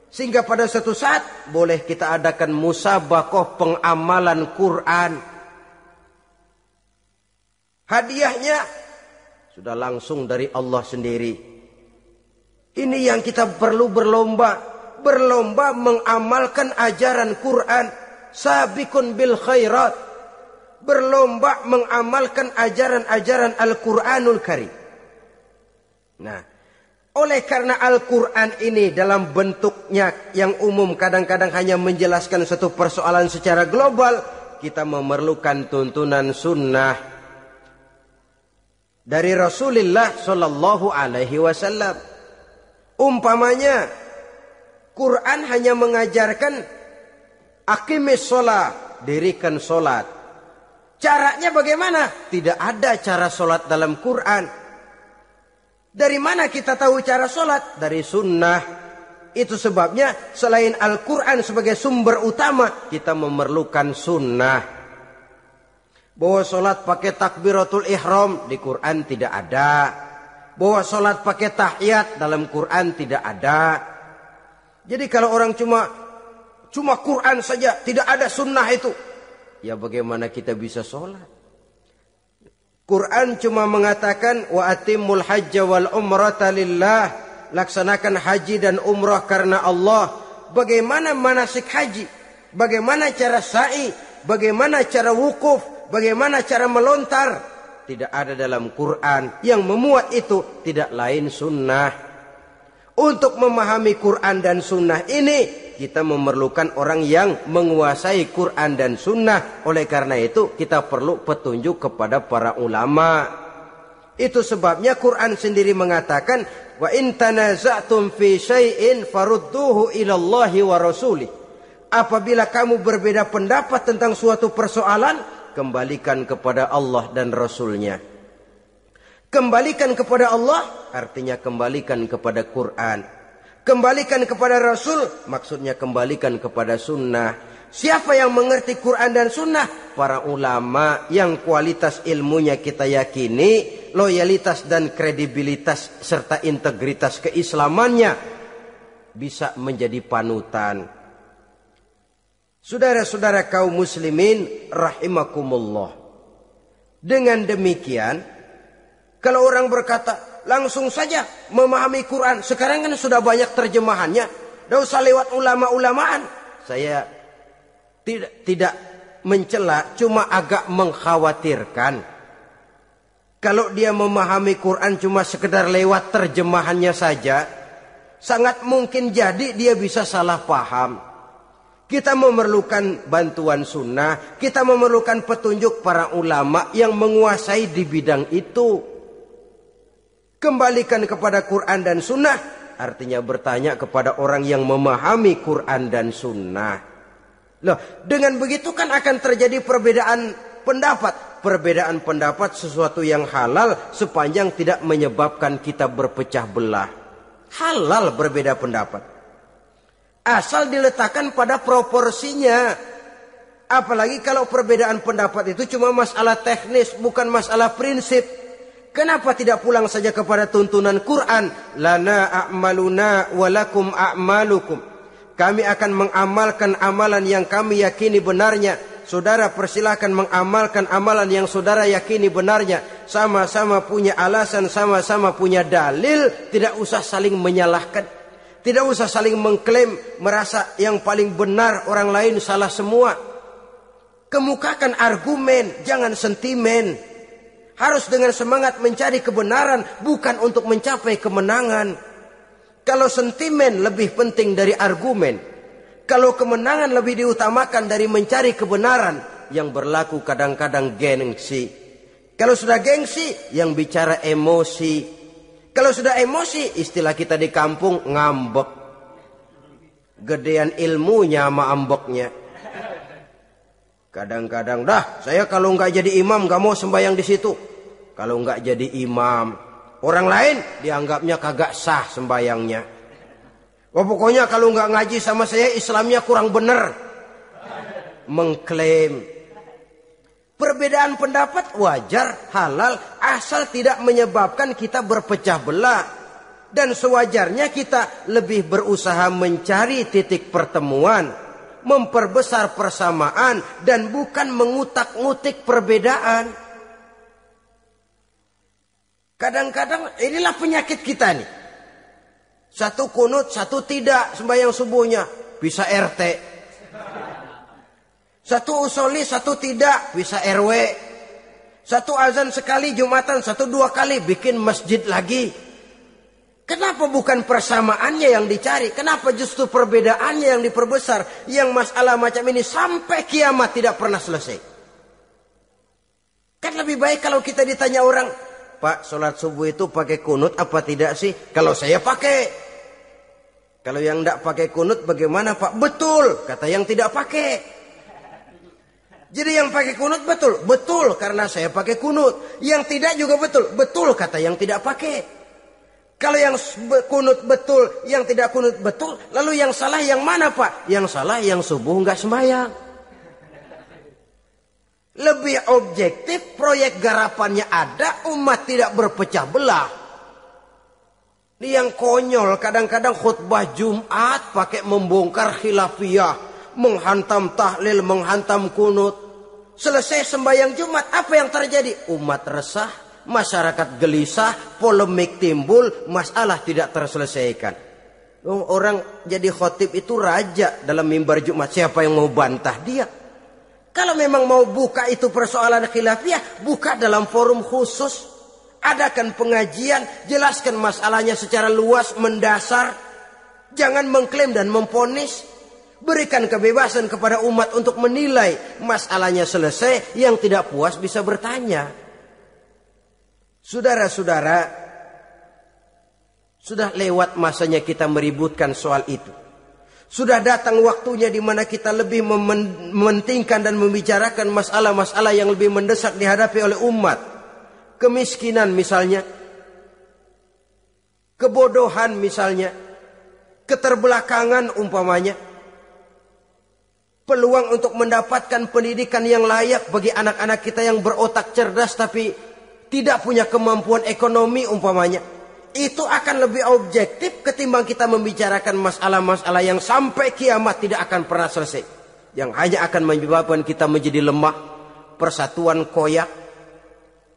Sehingga pada suatu saat boleh kita adakan musabaqah pengamalan Quran. Hadiahnya sudah langsung dari Allah sendiri. Ini yang kita perlu berlomba. Berlomba mengamalkan ajaran Quran. Sabiqun bil khairat. Berlomba mengamalkan ajaran-ajaran Al-Quranul Karim. Nah, oleh karena Al-Quran ini dalam bentuknya yang umum kadang-kadang hanya menjelaskan satu persoalan secara global, kita memerlukan tuntunan sunnah dari Rasulullah Shallallahu Alaihi Wasallam. Umpamanya, Quran hanya mengajarkan aqimis sholat, dirikan sholat. Caranya bagaimana? Tidak ada cara sholat dalam Quran. Dari mana kita tahu cara sholat? Dari sunnah. Itu sebabnya selain Al-Quran sebagai sumber utama, kita memerlukan sunnah. Bahwa sholat pakai takbiratul ihram di Quran tidak ada. Bahwa sholat pakai tahiyat dalam Quran tidak ada. Jadi kalau orang cuma Quran saja, tidak ada sunnah itu, ya bagaimana kita bisa sholat? Quran cuma mengatakan wa atimul hajja wal umrata lillah, laksanakan haji dan umrah karena Allah. Bagaimana manasik haji? Bagaimana cara sa'i? Bagaimana cara wukuf? Bagaimana cara melontar? Tidak ada dalam Quran. Yang memuat itu tidak lain sunnah. Untuk memahami Quran dan sunnah ini, kita memerlukan orang yang menguasai Quran dan sunnah. Oleh karena itu kita perlu petunjuk kepada para ulama. Itu sebabnya Quran sendiri mengatakan, wa in tanaza'tum fi syai'in farudduhu ila Allahi wa rasulih. Apabila kamu berbeda pendapat tentang suatu persoalan, kembalikan kepada Allah dan Rasulnya. Kembalikan kepada Allah artinya kembalikan kepada Quran. Kembalikan kepada Rasul, maksudnya kembalikan kepada sunnah. Siapa yang mengerti Quran dan sunnah? Para ulama yang kualitas ilmunya kita yakini, loyalitas dan kredibilitas serta integritas keislamannya bisa menjadi panutan. Saudara-saudara kaum muslimin rahimakumullah. Dengan demikian, kalau orang berkata, langsung saja memahami Quran. Sekarang kan sudah banyak terjemahannya. Tidak usah lewat ulama-ulamaan. Saya tidak mencela, cuma agak mengkhawatirkan. Kalau dia memahami Quran cuma sekedar lewat terjemahannya saja, sangat mungkin jadi dia bisa salah paham. Kita memerlukan bantuan sunnah. Kita memerlukan petunjuk para ulama yang menguasai di bidang itu. Kembalikan kepada Quran dan sunnah artinya bertanya kepada orang yang memahami Quran dan sunnah. Loh, dengan begitu kan akan terjadi perbedaan pendapat. Perbedaan pendapat sesuatu yang halal sepanjang tidak menyebabkan kita berpecah belah. Halal berbeda pendapat. Asal diletakkan pada proporsinya. Apalagi kalau perbedaan pendapat itu cuma masalah teknis, bukan masalah prinsip. Kenapa tidak pulang saja kepada tuntunan Quran? Lana a'maluna walakum a'malukum. Kami akan mengamalkan amalan yang kami yakini benarnya. Saudara persilahkan mengamalkan amalan yang saudara yakini benarnya. Sama-sama punya alasan, sama-sama punya dalil. Tidak usah saling menyalahkan. Tidak usah saling mengklaim, merasa yang paling benar, orang lain salah semua. Kemukakan argumen, jangan sentimen. Harus dengan semangat mencari kebenaran, bukan untuk mencapai kemenangan. Kalau sentimen lebih penting dari argumen, kalau kemenangan lebih diutamakan dari mencari kebenaran, yang berlaku kadang-kadang gengsi. Kalau sudah gengsi, yang bicara emosi. Kalau sudah emosi, istilah kita di kampung, ngambek. Gedean ilmunya sama ambeknya. Kadang-kadang, dah saya kalau nggak jadi imam nggak mau sembahyang di situ. Kalau nggak jadi imam, orang lain dianggapnya kagak sah sembayangnya. Wah, pokoknya kalau nggak ngaji sama saya Islamnya kurang bener. Mengklaim. Perbedaan pendapat wajar, halal, asal tidak menyebabkan kita berpecah belah. Dan sewajarnya kita lebih berusaha mencari titik pertemuan, memperbesar persamaan, dan bukan mengutak-ngutik perbedaan. Kadang-kadang inilah penyakit kita nih. Satu kunut, satu tidak sembahyang subuhnya. Bisa RT. Satu usoli, satu tidak. Bisa RW. Satu azan sekali Jumatan, satu dua kali bikin masjid lagi. Kenapa bukan persamaannya yang dicari? Kenapa justru perbedaannya yang diperbesar? Yang masalah macam ini sampai kiamat tidak pernah selesai. Kan lebih baik kalau kita ditanya orang, Pak, sholat subuh itu pakai kunut apa tidak sih? Kalau saya pakai. Kalau yang tidak pakai kunut bagaimana Pak? Betul, kata yang tidak pakai. Jadi yang pakai kunut betul? Betul, karena saya pakai kunut. Yang tidak juga betul? Betul, kata yang tidak pakai. Kalau yang kunut betul, yang tidak kunut betul, lalu yang salah yang mana Pak? Yang salah yang subuh nggak sembahyang. Lebih objektif, proyek garapannya ada, umat tidak berpecah belah. Ini yang konyol, kadang-kadang khutbah Jumat pakai membongkar khilafiyah, menghantam tahlil, menghantam kunut. Selesai sembahyang Jumat, apa yang terjadi? Umat resah, masyarakat gelisah, polemik timbul, masalah tidak terselesaikan. Orang jadi khotib itu raja dalam mimbar Jumat, siapa yang mau bantah dia? Kalau memang mau buka itu persoalan khilafiyah, buka dalam forum khusus. Adakan pengajian, jelaskan masalahnya secara luas, mendasar. Jangan mengklaim dan memponis. Berikan kebebasan kepada umat untuk menilai. Masalahnya selesai, yang tidak puas bisa bertanya. Saudara-saudara, sudah lewat masanya kita meributkan soal itu. Sudah datang waktunya di mana kita lebih mementingkan dan membicarakan masalah-masalah yang lebih mendesak dihadapi oleh umat. Kemiskinan misalnya, kebodohan misalnya, keterbelakangan umpamanya. Peluang untuk mendapatkan pendidikan yang layak bagi anak-anak kita yang berotak cerdas tapi tidak punya kemampuan ekonomi umpamanya. Itu akan lebih objektif ketimbang kita membicarakan masalah-masalah yang sampai kiamat tidak akan pernah selesai. Yang hanya akan menyebabkan kita menjadi lemah, persatuan koyak,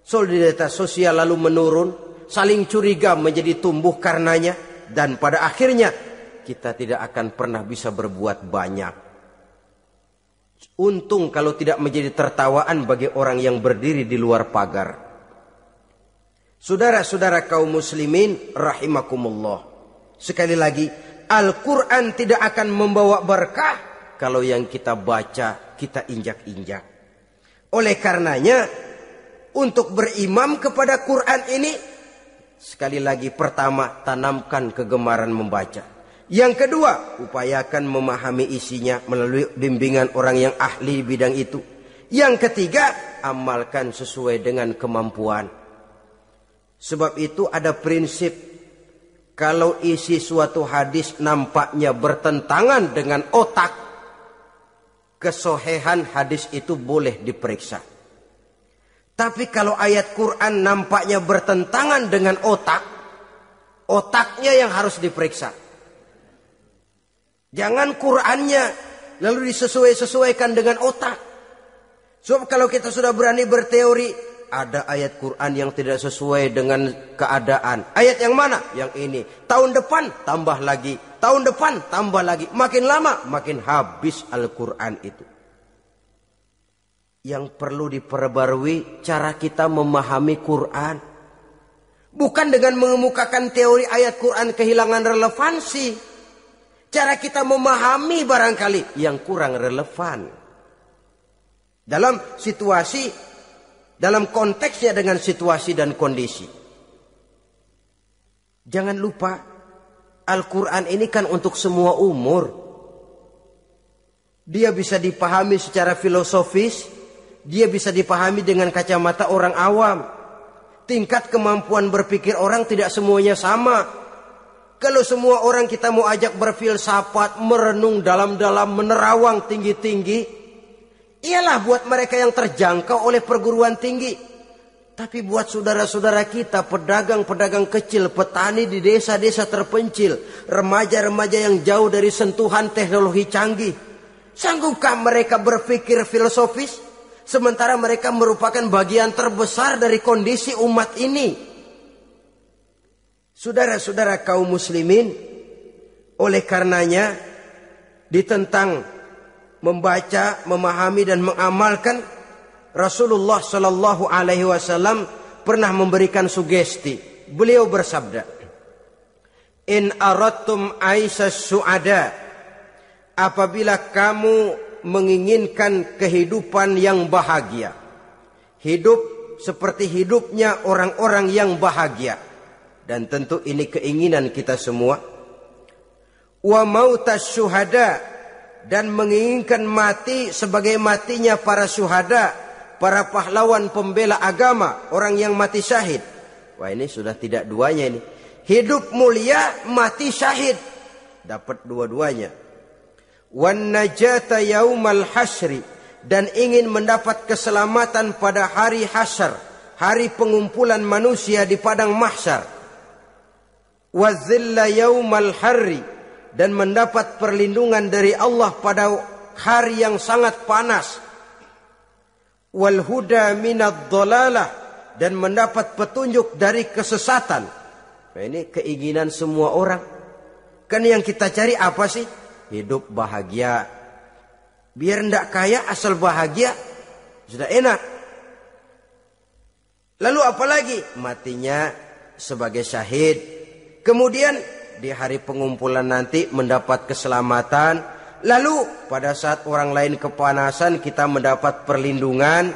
solidaritas sosial lalu menurun, saling curiga menjadi tumbuh karenanya, dan pada akhirnya kita tidak akan pernah bisa berbuat banyak. Untung kalau tidak menjadi tertawaan bagi orang yang berdiri di luar pagar. Saudara-saudara kaum muslimin rahimakumullah. Sekali lagi, Al-Quran tidak akan membawa berkah kalau yang kita baca kita injak-injak. Oleh karenanya, untuk berimam kepada Quran ini, sekali lagi pertama, tanamkan kegemaran membaca. Yang kedua, upayakan memahami isinya melalui bimbingan orang yang ahli bidang itu. Yang ketiga, amalkan sesuai dengan kemampuan. Sebab itu ada prinsip, kalau isi suatu hadis nampaknya bertentangan dengan otak, kesohihan hadis itu boleh diperiksa. Tapi kalau ayat Quran nampaknya bertentangan dengan otak, otaknya yang harus diperiksa. Jangan Qur'annya lalu disesuaikan dengan otak. Sebab kalau kita sudah berani berteori, ada ayat Quran yang tidak sesuai dengan keadaan. Ayat yang mana? Yang ini. Tahun depan tambah lagi. Tahun depan tambah lagi. Makin lama makin habis Al-Quran itu. Yang perlu diperbarui cara kita memahami Quran. Bukan dengan mengemukakan teori ayat Quran kehilangan relevansi. Cara kita memahami barangkali yang kurang relevan. Dalam situasi, dalam konteksnya dengan situasi dan kondisi. Jangan lupa, Al-Quran ini kan untuk semua umur. Dia bisa dipahami secara filosofis, dia bisa dipahami dengan kacamata orang awam. Tingkat kemampuan berpikir orang tidak semuanya sama. Kalau semua orang kita mau ajak berfilsafat, merenung dalam-dalam, menerawang tinggi-tinggi, ialah buat mereka yang terjangkau oleh perguruan tinggi. Tapi buat saudara-saudara kita, pedagang-pedagang kecil, petani di desa-desa terpencil, remaja-remaja yang jauh dari sentuhan teknologi canggih, sanggupkah mereka berpikir filosofis? Sementara mereka merupakan bagian terbesar dari kondisi umat ini. Saudara-saudara kaum muslimin, oleh karenanya ditentang membaca, memahami dan mengamalkan, Rasulullah Shallallahu Alaihi Wasallam pernah memberikan sugesti. Beliau bersabda, "In aradtum aisha su'ada, apabila kamu menginginkan kehidupan yang bahagia, hidup seperti hidupnya orang-orang yang bahagia." Dan tentu ini keinginan kita semua. Wa mautas syuhada, dan menginginkan mati sebagai matinya para syuhada, para pahlawan pembela agama, orang yang mati syahid. Wah, ini sudah tidak duanya ini. Hidup mulia, mati syahid. Dapat dua-duanya. Wan najata yaumal hasyri, dan ingin mendapat keselamatan pada hari hasyar, hari pengumpulan manusia di padang mahsyar. Wazilla yaumal harri, dan mendapat perlindungan dari Allah pada hari yang sangat panas. Wal huda minad dhalalah, dan mendapat petunjuk dari kesesatan. Nah, ini keinginan semua orang. Kan yang kita cari apa sih? Hidup bahagia. Biar ndak kaya asal bahagia, sudah enak. Lalu apalagi? Matinya sebagai syahid. Kemudian di hari pengumpulan nanti mendapat keselamatan. Lalu pada saat orang lain kepanasan kita mendapat perlindungan.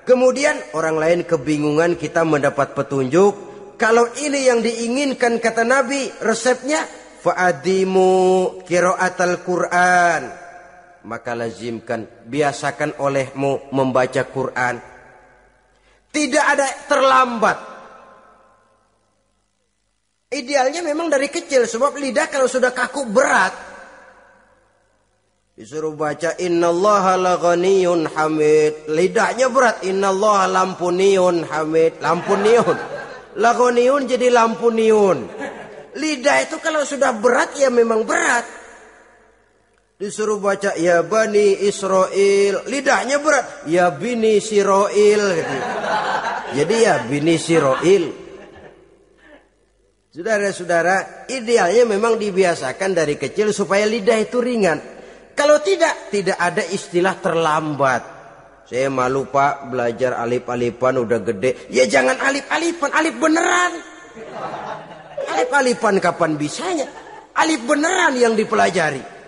Kemudian orang lain kebingungan kita mendapat petunjuk. Kalau ini yang diinginkan kata Nabi, resepnya fa'adimu qiraatal Quran. Maka lazimkan, biasakan olehmu membaca Quran. Tidak ada terlambat. Idealnya memang dari kecil, sebab lidah kalau sudah kaku berat, disuruh baca innallaha laghaniyun hamid, lidahnya berat. Innallaha lampuniyun hamid, lampuniyun, laghaniyun jadi lampuniyun. Lidah itu kalau sudah berat ya memang berat. Disuruh baca ya bani Israel, lidahnya berat. Ya bini Siroil gitu. Jadi ya bini Siroil. Saudara-saudara, idealnya memang dibiasakan dari kecil supaya lidah itu ringan. Kalau tidak ada istilah terlambat. Saya malu pak, belajar alif-alifan udah gede. Ya jangan alif-alifan, alif beneran. Alif-alifan kapan bisanya? Alif beneran yang dipelajari.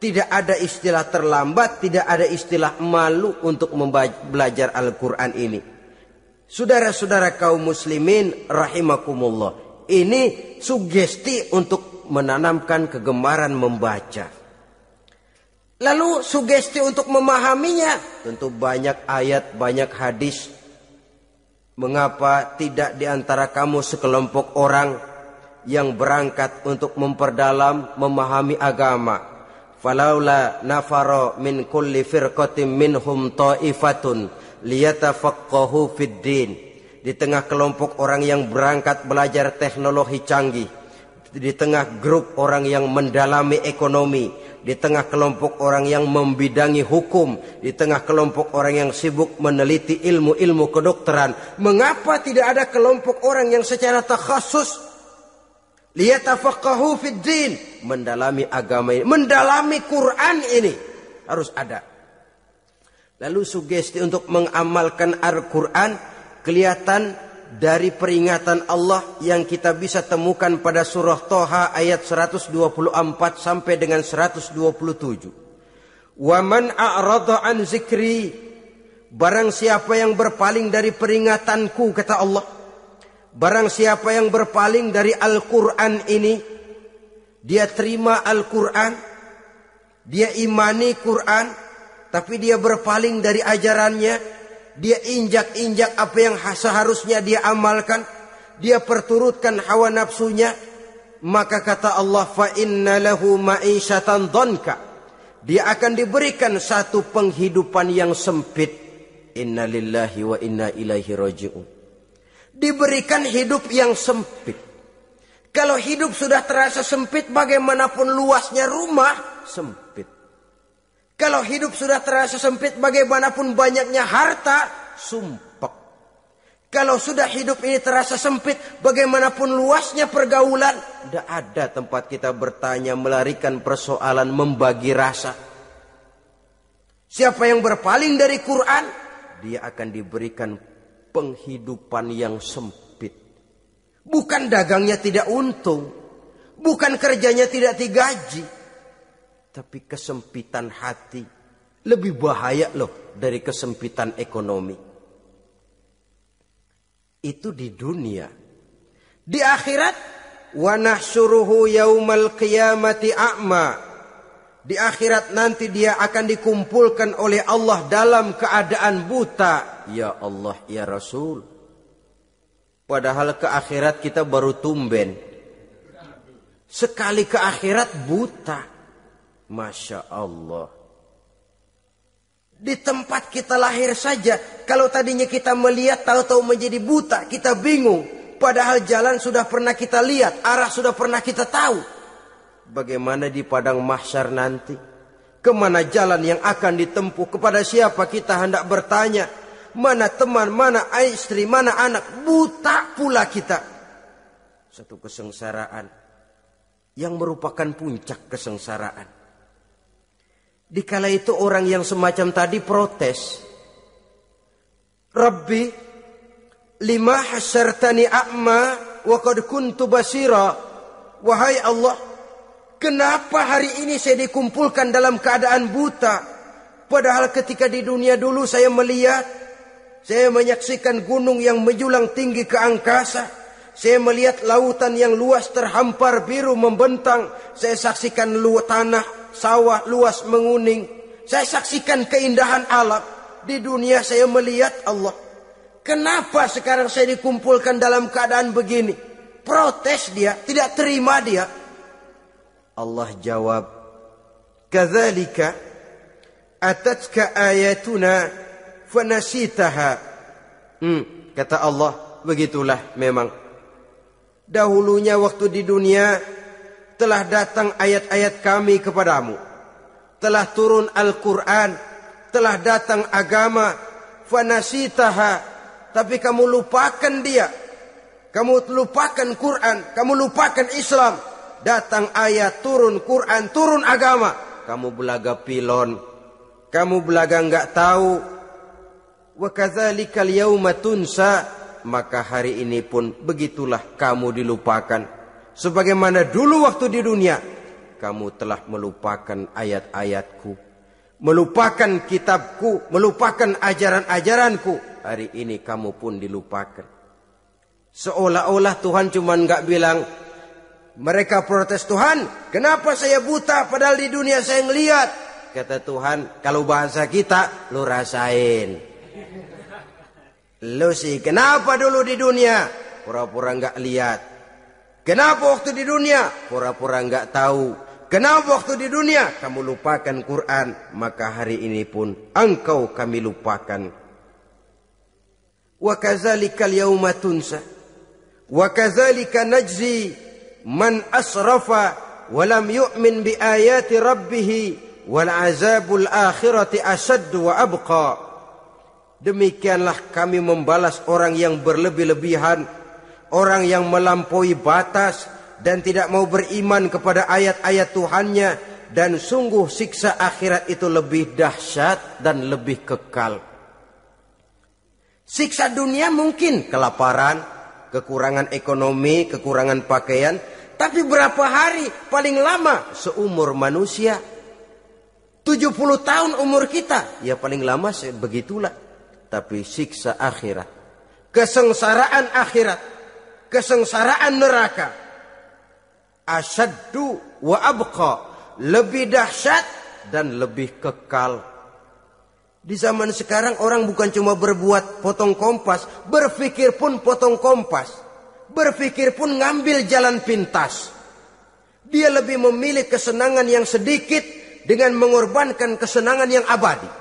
Tidak ada istilah terlambat, tidak ada istilah malu untuk belajar Al-Quran ini. Saudara-saudara kaum muslimin rahimakumullah. Ini sugesti untuk menanamkan kegemaran membaca. Lalu sugesti untuk memahaminya. Tentu banyak ayat, banyak hadis. Mengapa tidak di antara kamu sekelompok orang yang berangkat untuk memperdalam, memahami agama. Falaula nafaro min kulli firqatin minhum ta'ifatun liyatafaqahu fid din. Di tengah kelompok orang yang berangkat belajar teknologi canggih, di tengah grup orang yang mendalami ekonomi, di tengah kelompok orang yang membidangi hukum, di tengah kelompok orang yang sibuk meneliti ilmu-ilmu kedokteran. Mengapa tidak ada kelompok orang yang secara takhasus liyatafaqahu fid din, mendalami agama ini, mendalami Quran ini, harus ada. Lalu sugesti untuk mengamalkan Al-Quran kelihatan dari peringatan Allah yang kita bisa temukan pada surah Toha ayat 124 sampai dengan 127. Wa man a'rada an zikri, barang siapa yang berpaling dari peringatanku, kata Allah, barang siapa yang berpaling dari Al-Quran ini, dia terima Al-Quran, dia imani Quran, tapi dia berpaling dari ajarannya, dia injak-injak apa yang seharusnya dia amalkan, dia perturutkan hawa nafsunya, maka kata Allah, fa inna lahu ma'isyatan dhanka, dia akan diberikan satu penghidupan yang sempit. Inna lillahi wa inna ilaihi raji'un. Diberikan hidup yang sempit. Kalau hidup sudah terasa sempit, bagaimanapun luasnya rumah, sempit. Kalau hidup sudah terasa sempit, bagaimanapun banyaknya harta, sumpek. Kalau sudah hidup ini terasa sempit, bagaimanapun luasnya pergaulan, tidak ada tempat kita bertanya, melarikan persoalan, membagi rasa. Siapa yang berpaling dari Quran, dia akan diberikan penghidupan yang sempit. Bukan dagangnya tidak untung, bukan kerjanya tidak digaji, tapi kesempitan hati lebih bahaya loh dari kesempitan ekonomi. Itu di dunia. Di akhirat, wa nahsyuruhu yaumal qiyamati a'ma. Di akhirat nanti dia akan dikumpulkan oleh Allah dalam keadaan buta. Ya Allah, ya Rasul. Padahal ke akhirat kita baru tumben. Sekali ke akhirat buta. Masya Allah. Di tempat kita lahir saja, kalau tadinya kita melihat tahu-tahu menjadi buta, kita bingung. Padahal jalan sudah pernah kita lihat, arah sudah pernah kita tahu. Bagaimana di padang mahsyar nanti? Kemana jalan yang akan ditempuh? Kepada siapa kita hendak bertanya? Mana teman, mana istri, mana anak? Buta pula kita. Satu kesengsaraan yang merupakan puncak kesengsaraan. Dikala itu orang yang semacam tadi protes. Rabbi, lima hasyartani a'ma wa qad kuntu basira. Wahai Allah, kenapa hari ini saya dikumpulkan dalam keadaan buta? Padahal ketika di dunia dulu saya melihat, saya menyaksikan gunung yang menjulang tinggi ke angkasa. Saya melihat lautan yang luas terhampar biru membentang. Saya saksikan tanah sawah luas menguning. Saya saksikan keindahan alam. Di dunia saya melihat Allah. Kenapa sekarang saya dikumpulkan dalam keadaan begini? Protes dia, tidak terima dia. Allah jawab, kadzalika atatka ayatuna fanasitaha. Kata Allah, begitulah memang. Dahulunya waktu di dunia telah datang ayat-ayat kami kepadamu. Telah turun Al-Quran. Telah datang agama. Fanasitaha. Tapi kamu lupakan dia. Kamu lupakan Quran. Kamu lupakan Islam. Datang ayat, turun Quran, turun agama. Kamu belaga pilon. Kamu belaga enggak tahu. Wa kadzalikal yauma tunsa. Maka hari ini pun begitulah kamu dilupakan. Sebagaimana dulu waktu di dunia, kamu telah melupakan ayat-ayatku, melupakan kitabku, melupakan ajaran-ajaranku. Hari ini kamu pun dilupakan. Seolah-olah Tuhan cuma enggak bilang, mereka protes, Tuhan, kenapa saya buta padahal di dunia saya ngelihat. Kata Tuhan, kalau bahasa kita, lu rasain. Lu sih, kenapa dulu di dunia? Pura-pura enggak lihat. Kenapa waktu di dunia? Pura-pura enggak tahu. Kenapa waktu di dunia? Kamu lupakan Quran. Maka hari ini pun engkau kami lupakan. Wa kadzalikal yauma tunsa. Wa kadzalika najzi man asrafa walam yu'min bi ayati rabbih wal azabul akhirati asaddu wa abqa. Demikianlah kami membalas orang yang berlebih-lebihan, orang yang melampaui batas dan tidak mau beriman kepada ayat-ayat Tuhannya, dan sungguh siksa akhirat itu lebih dahsyat dan lebih kekal. Siksa dunia mungkin kelaparan, kekurangan ekonomi, kekurangan pakaian, tapi berapa hari paling lama seumur manusia? 70 tahun umur kita, ya paling lama begitulah. Tapi siksa akhirat, kesengsaraan akhirat, kesengsaraan neraka, asyaddu wa abqa, lebih dahsyat dan lebih kekal. Di zaman sekarang orang bukan cuma berbuat potong kompas, berpikir pun potong kompas, berpikir pun ngambil jalan pintas. Dia lebih memilih kesenangan yang sedikit dengan mengorbankan kesenangan yang abadi.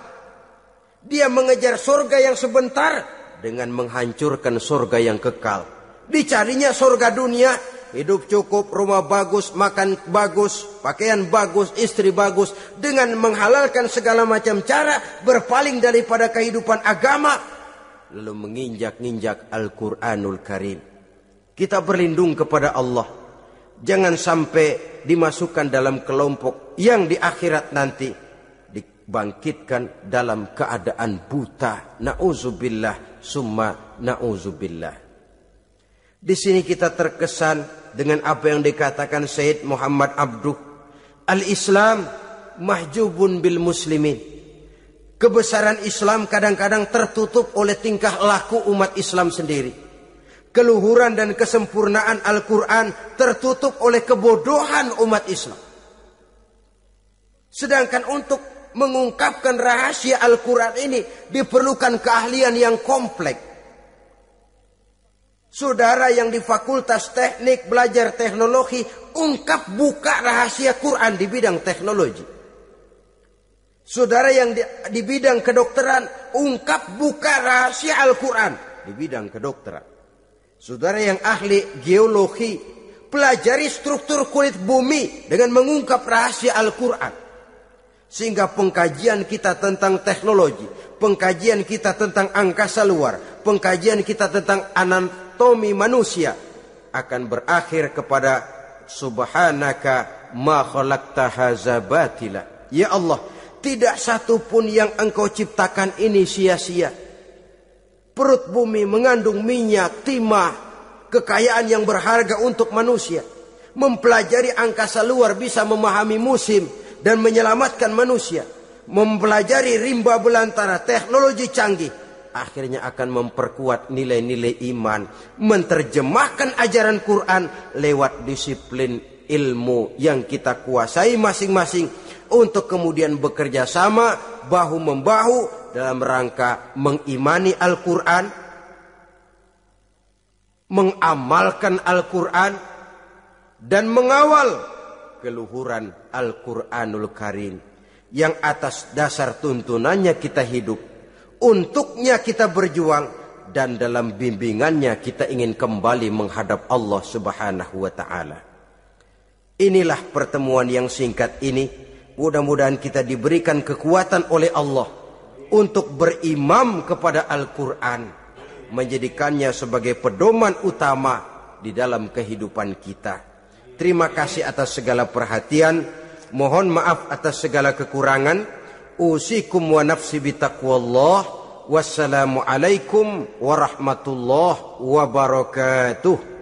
Dia mengejar surga yang sebentar dengan menghancurkan surga yang kekal. Dicarinya surga dunia, hidup cukup, rumah bagus, makan bagus, pakaian bagus, istri bagus, dengan menghalalkan segala macam cara, berpaling daripada kehidupan agama, lalu menginjak-injak Al-Quranul Karim. Kita berlindung kepada Allah, jangan sampai dimasukkan dalam kelompok yang di akhirat nanti bangkitkan dalam keadaan buta. Na'udzubillah summa na'udzubillah. Di sini kita terkesan dengan apa yang dikatakan Sayyid Muhammad Abduh, al-Islam mahjubun bil muslimin. Kebesaran Islam kadang-kadang tertutup oleh tingkah laku umat Islam sendiri. Keluhuran dan kesempurnaan Al-Quran tertutup oleh kebodohan umat Islam. Sedangkan untuk mengungkapkan rahasia Al-Quran ini diperlukan keahlian yang kompleks. Saudara yang di fakultas teknik belajar teknologi, ungkap buka rahasia Quran di bidang teknologi. Saudara yang di bidang kedokteran, ungkap buka rahasia Al-Quran di bidang kedokteran. Saudara yang ahli geologi, pelajari struktur kulit bumi dengan mengungkap rahasia Al-Quran. Sehingga pengkajian kita tentang teknologi, pengkajian kita tentang angkasa luar, pengkajian kita tentang anatomi manusia akan berakhir kepada subhanaka ma khalaqta hadza batila. Ya Allah, tidak satu pun yang Engkau ciptakan ini sia-sia. Perut bumi mengandung minyak, timah, kekayaan yang berharga untuk manusia. Mempelajari angkasa luar bisa memahami musim dan menyelamatkan manusia. Mempelajari rimba belantara, teknologi canggih, akhirnya akan memperkuat nilai-nilai iman. Menerjemahkan ajaran Quran lewat disiplin ilmu yang kita kuasai masing-masing, untuk kemudian bekerja sama bahu-membahu dalam rangka mengimani Al-Quran, mengamalkan Al-Quran, dan mengawal keluhuran Al-Quranul Karim yang atas dasar tuntunannya kita hidup, untuknya kita berjuang, dan dalam bimbingannya kita ingin kembali menghadap Allah Subhanahu wa ta'ala. Inilah pertemuan yang singkat ini. Mudah-mudahan kita diberikan kekuatan oleh Allah untuk berimam kepada Al-Quran, menjadikannya sebagai pedoman utama di dalam kehidupan kita. Terima kasih atas segala perhatian. Mohon maaf atas segala kekurangan. Usikum wa nafsi bitaqwallah. Wassalamualaikum warahmatullahi wabarakatuh.